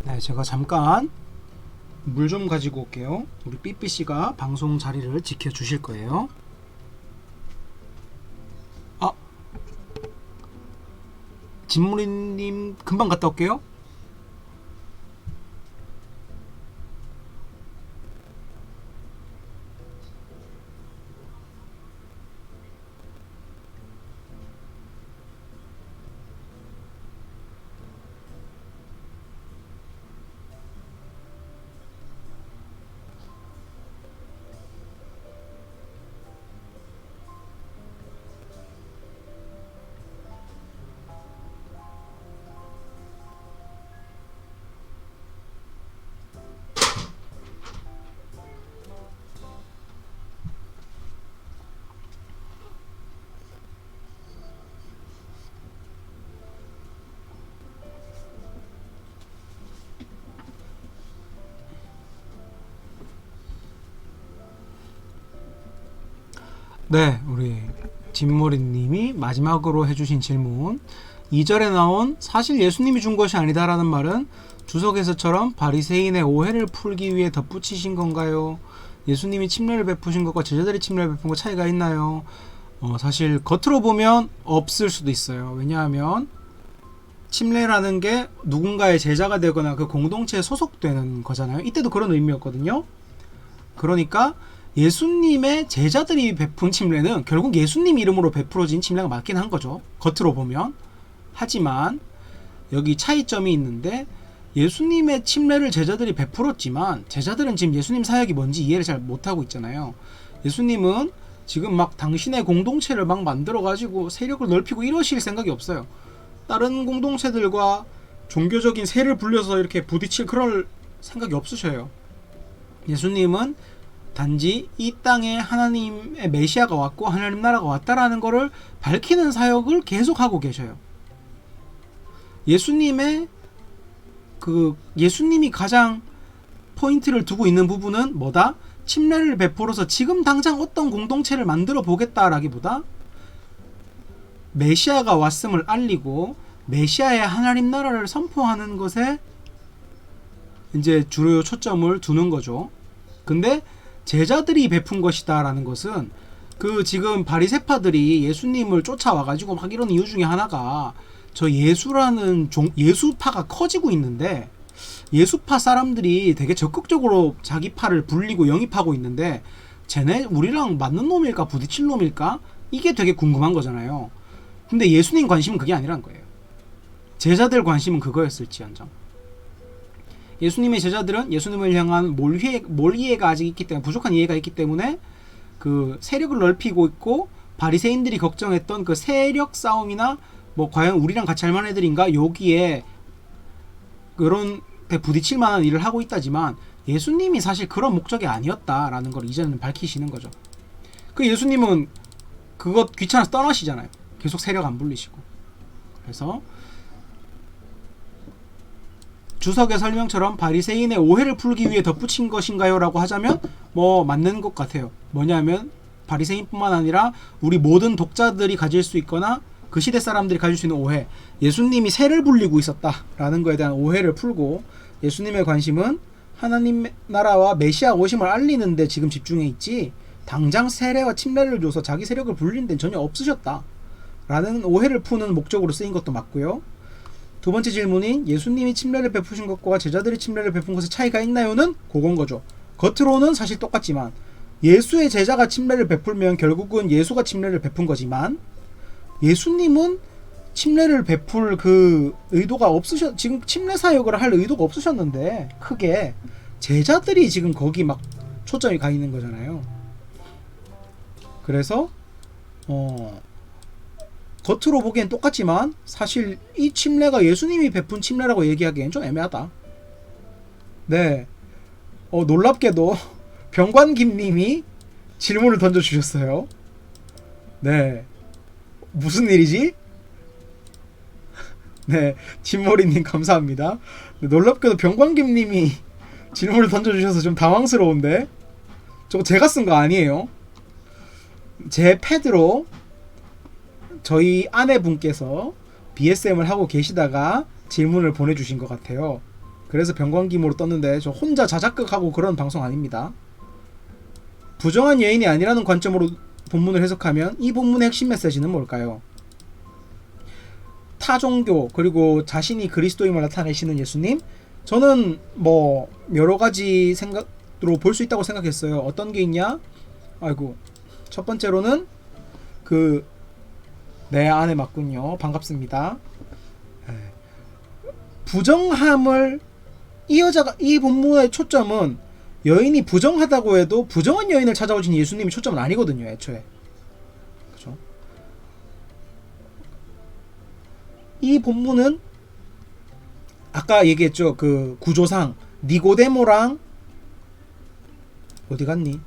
네, 제가 잠깐 물 좀 가지고 올게요. 우리 삐삐씨가 방송 자리를 지켜주실 거예요. 아, 진무리님 금방 갔다 올게요. 네, 우리 진모리님이 마지막으로 해주신 질문, 2절에 나온 사실 예수님이 준 것이 아니다라는 말은 주석에서처럼 바리새인의 오해를 풀기 위해 덧붙이신 건가요? 예수님이 침례를 베푸신 것과 제자들이 침례를 베푼 것 차이가 있나요? 사실 겉으로 보면 없을 수도 있어요. 왜냐하면 침례라는 게 누군가의 제자가 되거나 그 공동체에 소속되는 거잖아요. 이때도 그런 의미였거든요. 그러니까 예수님의 제자들이 베푼 침례는 결국 예수님 이름으로 베풀어진 침례가 맞긴 한 거죠, 겉으로 보면. 하지만 여기 차이점이 있는데, 예수님의 침례를 제자들이 베풀었지만 제자들은 지금 예수님 사역이 뭔지 이해를 잘 못하고 있잖아요. 예수님은 지금 막 당신의 공동체를 막 만들어 가지고 세력을 넓히고 이러실 생각이 없어요. 다른 공동체들과 종교적인 세를 불려서 이렇게 부딪힐 그럴 생각이 없으셔요. 예수님은 단지 이 땅에 하나님의 메시아가 왔고 하나님 나라가 왔다라는 것을 밝히는 사역을 계속하고 계셔요. 예수님이 가장 포인트를 두고 있는 부분은 뭐다? 침례를 베풀어서 지금 당장 어떤 공동체를 만들어 보겠다라기보다 메시아가 왔음을 알리고 메시아의 하나님 나라를 선포하는 것에 이제 주로 초점을 두는 거죠. 근데 제자들이 베푼 것이다 라는 것은 그 지금 바리새파들이 예수님을 쫓아와가지고 막 이런 이유 중에 하나가 저 예수라는 예수파가 커지고 있는데 예수파 사람들이 되게 적극적으로 자기 파를 불리고 영입하고 있는데 쟤네 우리랑 맞는 놈일까 부딪힐 놈일까 이게 되게 궁금한 거잖아요. 근데 예수님 관심은 그게 아니란 거예요. 제자들 관심은 그거였을지언정. 예수님의 제자들은 예수님을 향한 몰 이해가 아직 있기 때문에 부족한 이해가 있기 때문에 그 세력을 넓히고 있고 바리새인들이 걱정했던 그 세력 싸움이나 뭐 과연 우리랑 같이 할 만한 애들인가 여기에 그런 데 부딪힐 만한 일을 하고 있다지만 예수님이 사실 그런 목적이 아니었다라는 걸 이제는 밝히시는 거죠. 그 예수님은 그것 귀찮아서 떠나시잖아요. 계속 세력 안 불리시고. 그래서 주석의 설명처럼 바리새인의 오해를 풀기 위해 덧붙인 것인가요? 라고 하자면 뭐 맞는 것 같아요. 뭐냐면 바리새인뿐만 아니라 우리 모든 독자들이 가질 수 있거나 그 시대 사람들이 가질 수 있는 오해, 예수님이 세를 불리고 있었다라는 거에 대한 오해를 풀고 예수님의 관심은 하나님 나라와 메시아 오심을 알리는 데 지금 집중해 있지 당장 세례와 침례를 줘서 자기 세력을 불리는 데는 전혀 없으셨다 라는 오해를 푸는 목적으로 쓰인 것도 맞고요. 두 번째 질문인 예수님이 침례를 베푸신 것과 제자들이 침례를 베푼 것의 차이가 있나요는 그건 거죠. 겉으로는 사실 똑같지만 예수의 제자가 침례를 베풀면 결국은 예수가 침례를 베푼 거지만 예수님은 침례를 베풀 그 의도가 지금 침례 사역을 할 의도가 없으셨는데 크게 제자들이 지금 거기 막 초점이 가 있는 거잖아요. 그래서 겉으로 보기엔 똑같지만 사실 이 침례가 예수님이 베푼 침례라고 얘기하기엔 좀 애매하다. 네, 놀랍게도 병관김님이 질문을 던져주셨어요. 네, 무슨 일이지? 네, 진머리님 감사합니다. 네, 놀랍게도 병관김님이 질문을 던져주셔서 좀 당황스러운데 저거 제가 쓴 거 아니에요. 제 패드로 저희 아내분께서 BSM을 하고 계시다가 질문을 보내주신 것 같아요. 그래서 병관김으로 떴는데 저 혼자 자작극하고 그런 방송 아닙니다. 부정한 여인이 아니라는 관점으로 본문을 해석하면 이 본문의 핵심 메시지는 뭘까요? 타종교 그리고 자신이 그리스도임을 나타내시는 예수님, 저는 뭐 여러가지 생각으로 볼 수 있다고 생각했어요. 어떤 게 있냐? 아이고, 첫 번째로는 네, 아내 맞군요. 반갑습니다. 부정함을 이 본문의 초점은 여인이 부정하다고 해도 부정한 여인을 찾아오신 예수님이 초점은 아니거든요. 애초에. 그렇죠? 이 본문은 아까 얘기했죠. 그 구조상 니고데모랑 어디 갔니?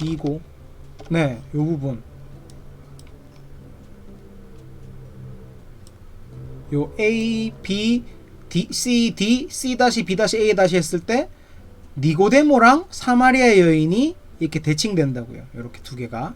니고 네, 요 부분 요 A, B, D, C, D, C-B-A- 했을 때 니고데모랑 사마리아 여인이 이렇게 대칭된다고요. 이렇게 두 개가.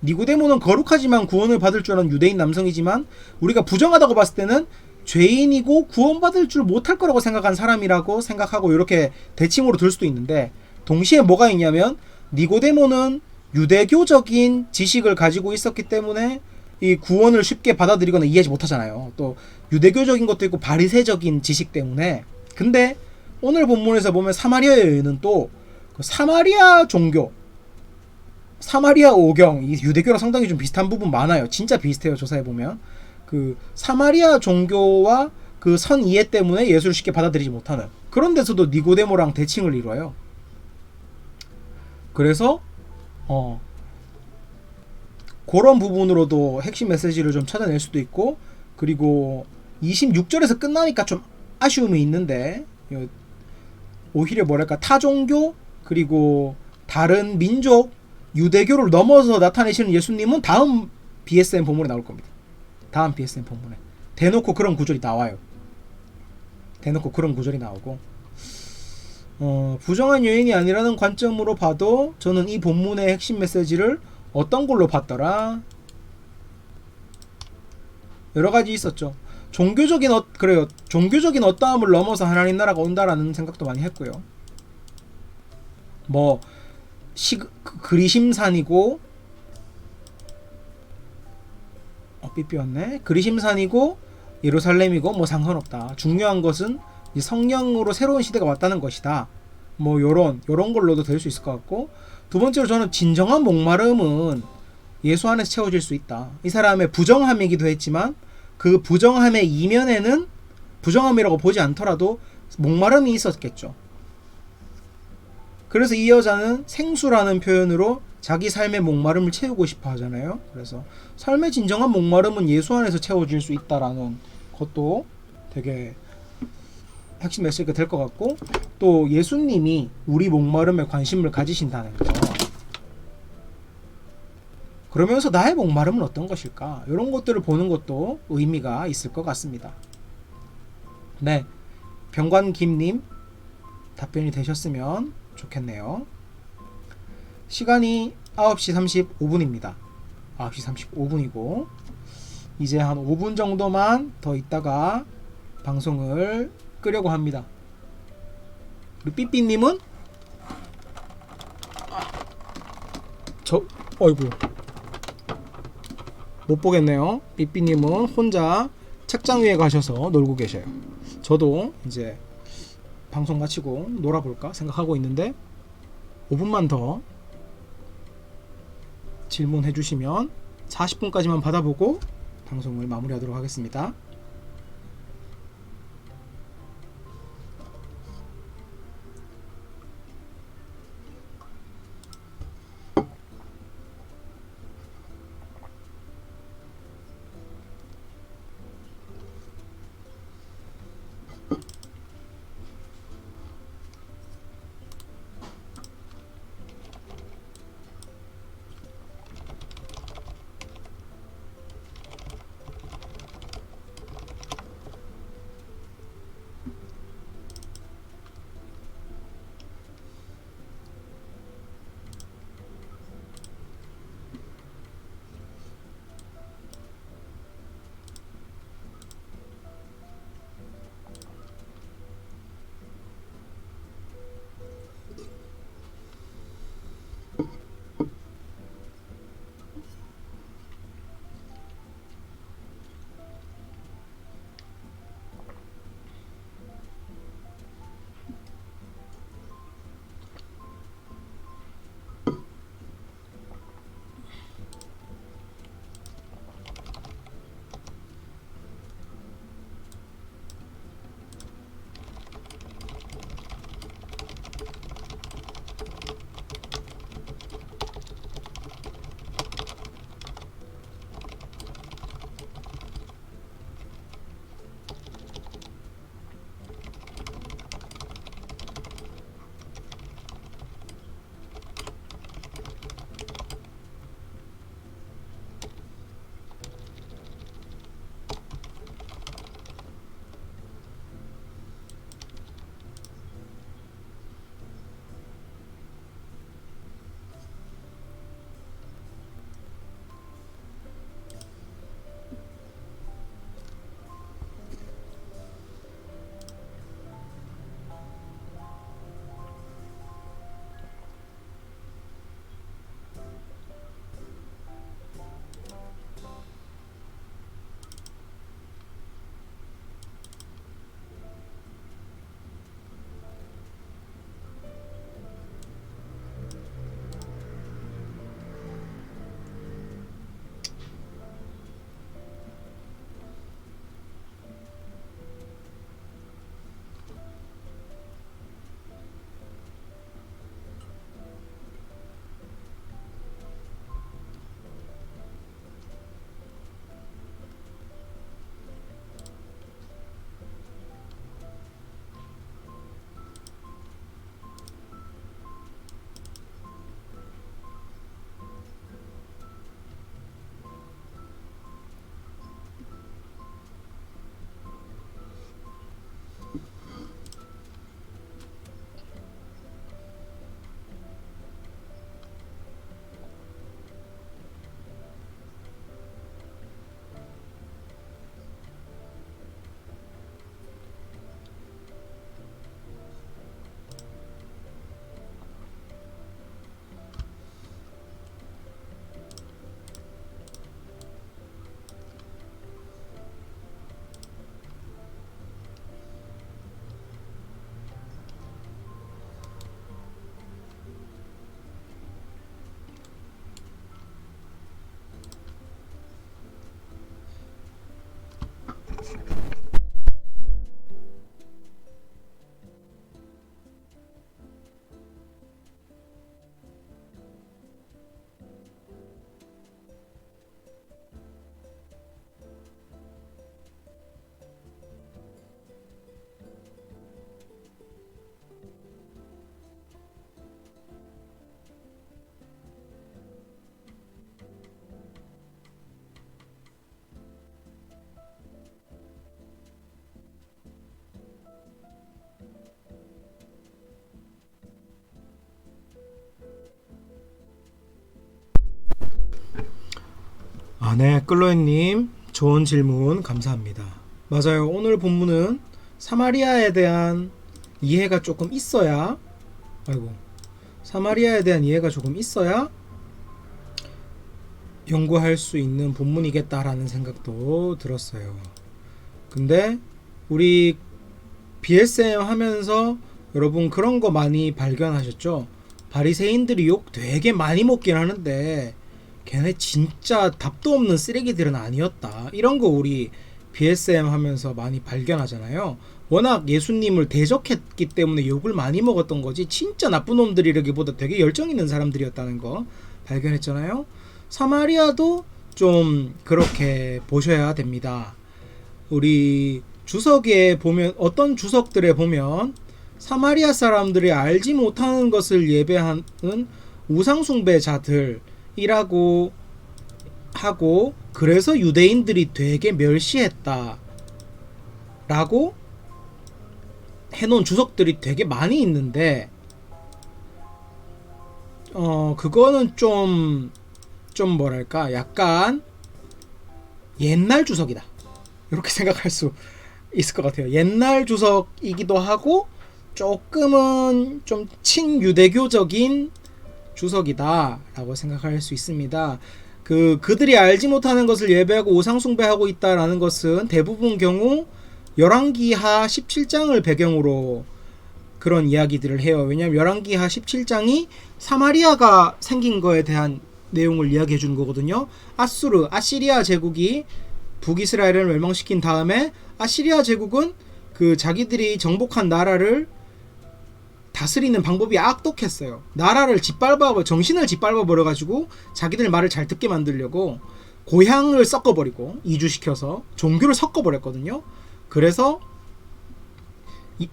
니고데모는 거룩하지만 구원을 받을 줄 아는 유대인 남성이지만 우리가 부정하다고 봤을 때는 죄인이고 구원받을 줄 못할 거라고 생각한 사람이라고 생각하고 이렇게 대칭으로 들 수도 있는데 동시에 뭐가 있냐면 니고데모는 유대교적인 지식을 가지고 있었기 때문에 이 구원을 쉽게 받아들이거나 이해하지 못하잖아요. 또 유대교적인 것도 있고 바리새적인 지식 때문에. 근데 오늘 본문에서 보면 사마리아 여인은 또 그 사마리아 종교, 사마리아 오경, 이 유대교랑 상당히 좀 비슷한 부분 많아요. 진짜 비슷해요. 조사해보면 그 사마리아 종교와 그 선 이해 때문에 예수를 쉽게 받아들이지 못하는 그런 데서도 니고데모랑 대칭을 이뤄요. 그래서 그런 부분으로도 핵심 메시지를 좀 찾아낼 수도 있고, 그리고 26절에서 끝나니까 좀 아쉬움이 있는데 오히려 뭐랄까 타종교 그리고 다른 민족 유대교를 넘어서 나타내시는 예수님은 다음 BSM 본문에 나올 겁니다. 다음 BSM 본문에 대놓고 그런 구절이 나와요. 대놓고 그런 구절이 나오고 부정한 여인이 아니라는 관점으로 봐도 저는 이 본문의 핵심 메시지를 어떤 걸로 봤더라? 여러가지 있었죠. 종교적인 그래요. 종교적인 어떠함을 넘어서 하나님 나라가 온다라는 생각도 많이 했고요. 뭐 그리심산이고 삐삐였네. 그리심산이고 예루살렘이고 뭐 상관없다. 중요한 것은 이 성령으로 새로운 시대가 왔다는 것이다. 뭐 요런 걸로도 될 수 있을 것 같고, 두 번째로 저는 진정한 목마름은 예수 안에서 채워질 수 있다. 이 사람의 부정함이기도 했지만 그 부정함의 이면에는 부정함이라고 보지 않더라도 목마름이 있었겠죠. 그래서 이 여자는 생수라는 표현으로 자기 삶의 목마름을 채우고 싶어 하잖아요. 그래서 삶의 진정한 목마름은 예수 안에서 채워질 수 있다라는 것도 되게 핵심 메시지가 될 것 같고, 또 예수님이 우리 목마름에 관심을 가지신다는 거, 그러면서 나의 목마름은 어떤 것일까, 이런 것들을 보는 것도 의미가 있을 것 같습니다. 네, 병관김님 답변이 되셨으면 좋겠네요. 시간이 9시 35분입니다 9시 35분이고 이제 한 5분 정도만 더 있다가 방송을 끄려고 합니다. 우리 삐삐님은 어이구 못 보겠네요. 삐삐님은 혼자 책장 위에 가셔서 놀고 계셔요. 저도 이제 방송 마치고 놀아볼까 생각하고 있는데 5분만 더 질문해 주시면 40분까지만 받아보고 방송을 마무리하도록 하겠습니다. 네, 끌로엔님 좋은 질문 감사합니다. 맞아요. 오늘 본문은 사마리아에 대한 이해가 조금 있어야 사마리아에 대한 이해가 조금 있어야 연구할 수 있는 본문이겠다라는 생각도 들었어요. 근데 우리 BSM 하면서 여러분 그런 거 많이 발견하셨죠? 바리새인들이 욕 되게 많이 먹긴 하는데 걔네 진짜 답도 없는 쓰레기들은 아니었다. 이런 거 우리 BSM 하면서 많이 발견하잖아요. 워낙 예수님을 대적했기 때문에 욕을 많이 먹었던 거지 진짜 나쁜 놈들이라기보다 되게 열정 있는 사람들이었다는 거 발견했잖아요. 사마리아도 좀 그렇게 보셔야 됩니다. 우리 주석에 보면 어떤 주석들에 보면 사마리아 사람들이 알지 못하는 것을 예배하는 우상숭배자들이라고 하고 그래서 유대인들이 되게 멸시했다 라고 해놓은 주석들이 되게 많이 있는데 그거는 좀 뭐랄까 약간 옛날 주석이다 이렇게 생각할 수 있을 것 같아요. 옛날 주석이기도 하고 조금은 좀 친유대교적인 주석이다 라고 생각할 수 있습니다. 그들이 알지 못하는 것을 예배하고 우상숭배하고 있다라는 것은 대부분 경우 열왕기하 17장을 배경으로 그런 이야기들을 해요. 왜냐하면 열왕기하 17장이 사마리아가 생긴 거에 대한 내용을 이야기해 주는 거거든요. 아시리아 제국이 북이스라엘을 멸망시킨 다음에 아시리아 제국은 그 자기들이 정복한 나라를 다스리는 방법이 악독했어요. 나라를 정신을 짓밟아 버려가지고 자기들 말을 잘 듣게 만들려고 고향을 섞어버리고 이주시켜서 종교를 섞어버렸거든요. 그래서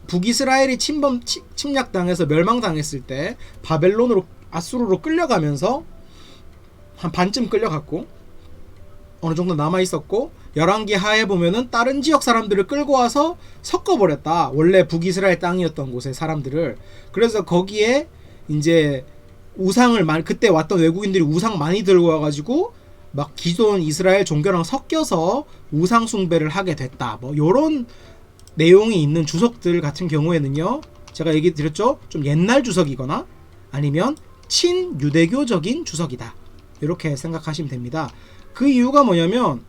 북이스라엘이 침략당해서 멸망당했을 때 바벨론으로 아수르로 끌려가면서 한 반쯤 끌려갔고 어느 정도 남아있었고 열왕기 하에 보면은 다른 지역 사람들을 끌고 와서 섞어버렸다. 원래 북이스라엘 땅이었던 곳의 사람들을. 그래서 거기에 이제 그때 왔던 외국인들이 우상 많이 들고 와가지고 막 기존 이스라엘 종교랑 섞여서 우상 숭배를 하게 됐다. 뭐 요런 내용이 있는 주석들 같은 경우에는요, 제가 얘기 드렸죠? 좀 옛날 주석이거나 아니면 친유대교적인 주석이다. 이렇게 생각하시면 됩니다. 그 이유가 뭐냐면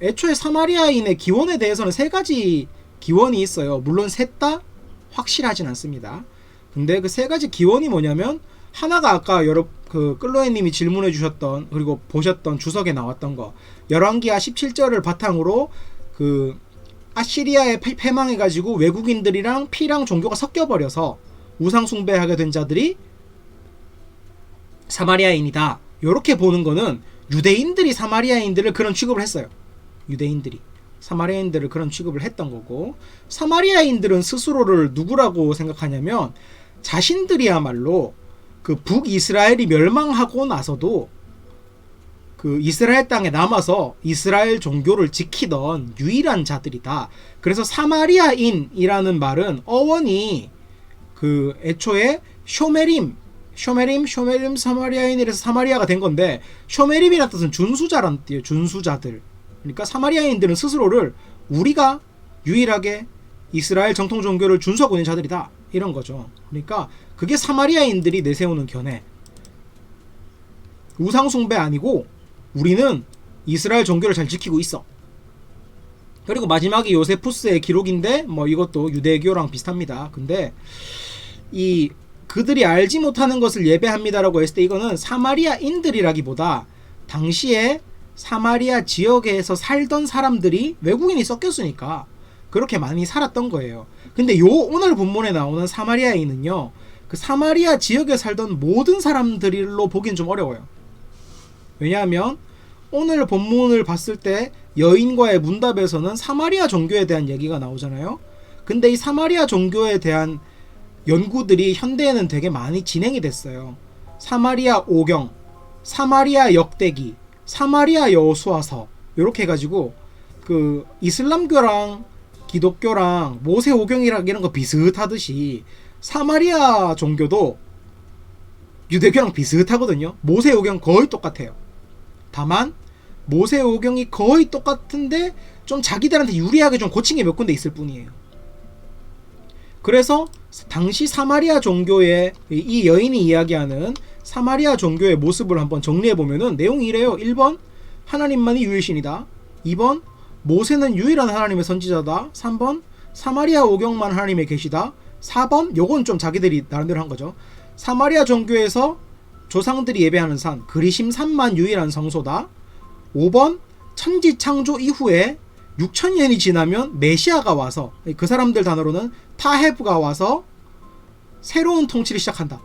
애초에 사마리아인의 기원에 대해서는 3가지 기원이 있어요. 물론 셋 다 확실하진 않습니다. 근데 그 3가지 기원이 뭐냐면 하나가 아까 끌로에님이 질문해 주셨던 그리고 보셨던 주석에 나왔던 거 열왕기하 17절을 바탕으로 아시리아에 패망해가지고 외국인들이랑 피랑 종교가 섞여버려서 우상숭배하게 된 자들이 사마리아인이다. 요렇게 보는 거는 유대인들이 사마리아인들을 그런 취급을 했어요. 유대인들이 사마리아인들을 그런 취급을 했던 거고, 사마리아인들은 스스로를 누구라고 생각하냐면 자신들이야말로 북이스라엘이 멸망하고 나서도 이스라엘 땅에 남아서 이스라엘 종교를 지키던 유일한 자들이다. 그래서 사마리아인이라는 말은 어원이 애초에 쇼메림 사마리아인이라서 사마리아가 된 건데, 쇼메림이라는 뜻은 준수자라는 뜻이에요. 준수자들. 그러니까 사마리아인들은 스스로를 우리가 유일하게 이스라엘 정통 종교를 준수하고 있는 자들이다. 이런 거죠. 그러니까 그게 사마리아인들이 내세우는 견해. 우상숭배 아니고 우리는 이스라엘 종교를 잘 지키고 있어. 그리고 마지막이 요세푸스의 기록인데 뭐 이것도 유대교랑 비슷합니다. 근데 그들이 알지 못하는 것을 예배합니다라고 했을 때 이거는 사마리아인들이라기보다 당시에 사마리아 지역에서 살던 사람들이 외국인이 섞였으니까 그렇게 많이 살았던 거예요. 근데 오늘 본문에 나오는 사마리아인은요, 사마리아 지역에 살던 모든 사람들로 보기엔 좀 어려워요. 왜냐하면 오늘 본문을 봤을 때 여인과의 문답에서는 사마리아 종교에 대한 얘기가 나오잖아요. 근데 이 사마리아 종교에 대한 연구들이 현대에는 되게 많이 진행이 됐어요. 사마리아 오경, 사마리아 역대기, 사마리아 여호수아서 이렇게 해가지고 이슬람교랑 기독교랑 모세 오경이랑 이런 거 비슷하듯이 사마리아 종교도 유대교랑 비슷하거든요. 모세 오경 거의 똑같아요. 다만 모세오경이 거의 똑같은데 좀 자기들한테 유리하게 좀 고친 게 몇 군데 있을 뿐이에요. 그래서 당시 사마리아 종교의 이 여인이 이야기하는 사마리아 종교의 모습을 한번 정리해보면은 내용이 이래요. 1번 하나님만이 유일신이다. 2번 모세는 유일한 하나님의 선지자다. 3번 사마리아 오경만 하나님의 계시다. 4번 요건 좀 자기들이 나름대로 한 거죠. 사마리아 종교에서 조상들이 예배하는 산 그리심 산만 유일한 성소다. 5번 천지 창조 이후에 6천년이 지나면 메시아가 와서 그 사람들 단어로는 타헤브가 와서 새로운 통치를 시작한다.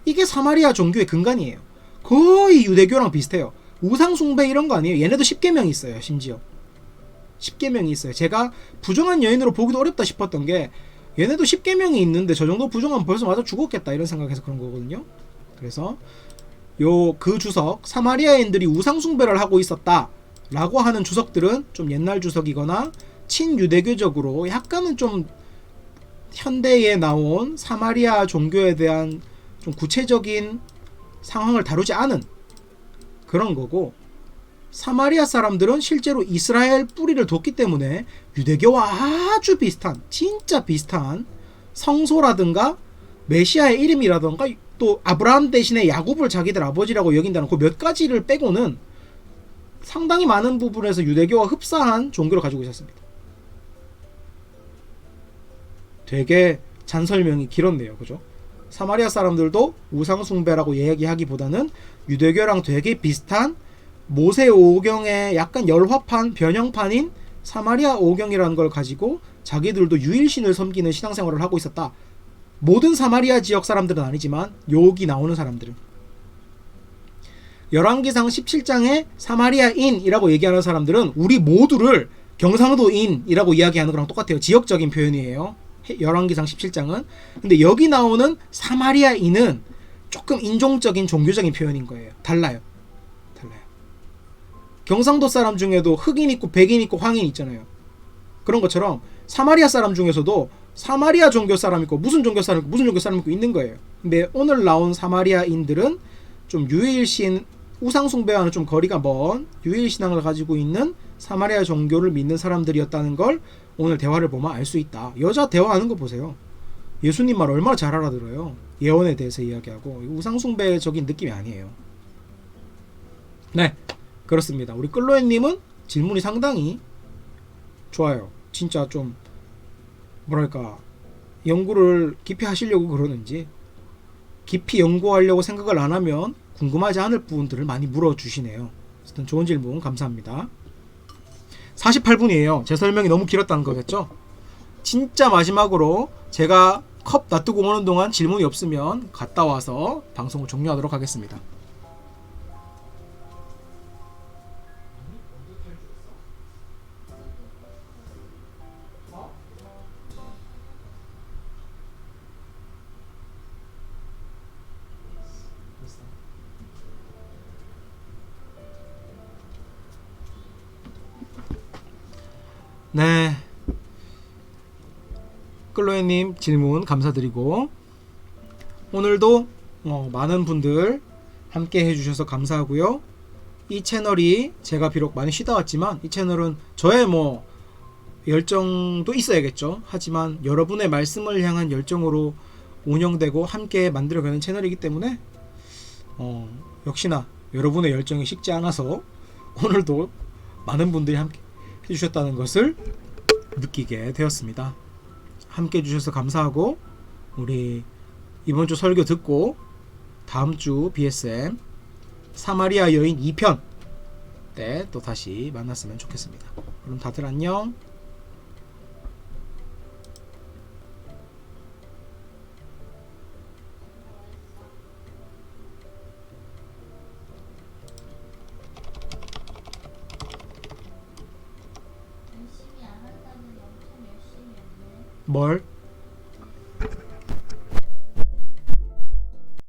이게 사마리아 종교의 근간이에요. 거의 유대교랑 비슷해요. 우상숭배 이런 거 아니에요. 얘네도 10계명이 있어요. 심지어 10계명이 있어요. 제가 부정한 여인으로 보기도 어렵다 싶었던 게 얘네도 10계명이 있는데 저 정도 부정하면 벌써 맞아 죽었겠다 이런 생각해서 그런 거거든요. 그래서 그 주석 사마리아인들이 우상숭배를 하고 있었다 라고 하는 주석들은 좀 옛날 주석이거나 친유대교적으로 약간은 좀 현대에 나온 사마리아 종교에 대한 좀 구체적인 상황을 다루지 않은 그런 거고, 사마리아 사람들은 실제로 이스라엘 뿌리를 뒀기 때문에 유대교와 아주 비슷한 진짜 비슷한 성소라든가 메시아의 이름이라든가 또 아브라함 대신에 야곱을 자기들 아버지라고 여긴다는 그 몇 가지를 빼고는 상당히 많은 부분에서 유대교와 흡사한 종교를 가지고 있었습니다. 되게 잔설명이 길었네요. 그죠? 사마리아 사람들도 우상숭배라고 이야기하기보다는 유대교랑 되게 비슷한 모세 오경의 약간 열화판 변형판인 사마리아 오경이라는 걸 가지고 자기들도 유일신을 섬기는 신앙생활을 하고 있었다. 모든 사마리아 지역 사람들은 아니지만 여기 나오는 사람들은 열왕기상 17장에 사마리아인이라고 얘기하는 사람들은 우리 모두를 경상도인이라고 이야기하는 거랑 똑같아요. 지역적인 표현이에요. 열왕기상 17장은. 근데 여기 나오는 사마리아인은 조금 인종적인 종교적인 표현인 거예요. 달라요. 경상도 사람 중에도 흑인 있고 백인 있고 황인 있잖아요. 그런 것처럼 사마리아 사람 중에서도 사마리아 종교 사람 있고 무슨 종교 사람 있고 무슨 종교 사람 있고 있는 거예요. 근데 오늘 나온 사마리아인들은 좀 유일신 우상숭배와는 좀 거리가 먼 유일신앙을 가지고 있는 사마리아 종교를 믿는 사람들이었다는 걸 오늘 대화를 보면 알 수 있다. 여자 대화하는 거 보세요. 예수님 말 얼마나 잘 알아들어요. 예언에 대해서 이야기하고 우상숭배적인 느낌이 아니에요. 네, 그렇습니다. 우리 끌로엔님은 질문이 상당히 좋아요. 진짜 좀 뭐랄까 연구를 깊이 하시려고 그러는지 깊이 연구하려고 생각을 안 하면 궁금하지 않을 부분들을 많이 물어주시네요. 어쨌든 좋은 질문 감사합니다. 48분이에요. 제 설명이 너무 길었다는 거겠죠? 진짜 마지막으로 제가 컵 놔두고 오는 동안 질문이 없으면 갔다 와서 방송을 종료하도록 하겠습니다. 네, 끌로에님 질문 감사드리고 오늘도 많은 분들 함께 해주셔서 감사하고요. 이 채널이 제가 비록 많이 쉬다 왔지만 이 채널은 저의 열정도 있어야겠죠. 하지만 여러분의 말씀을 향한 열정으로 운영되고 함께 만들어가는 채널이기 때문에 역시나 여러분의 열정이 식지 않아서 오늘도 많은 분들이 함께 해주셨다는 것을 느끼게 되었습니다. 함께 해주셔서 감사하고 우리 이번 주 설교 듣고 다음 주 BSM 사마리아 여인 2편 때 또 다시 만났으면 좋겠습니다. 그럼 다들 안녕. 뭘?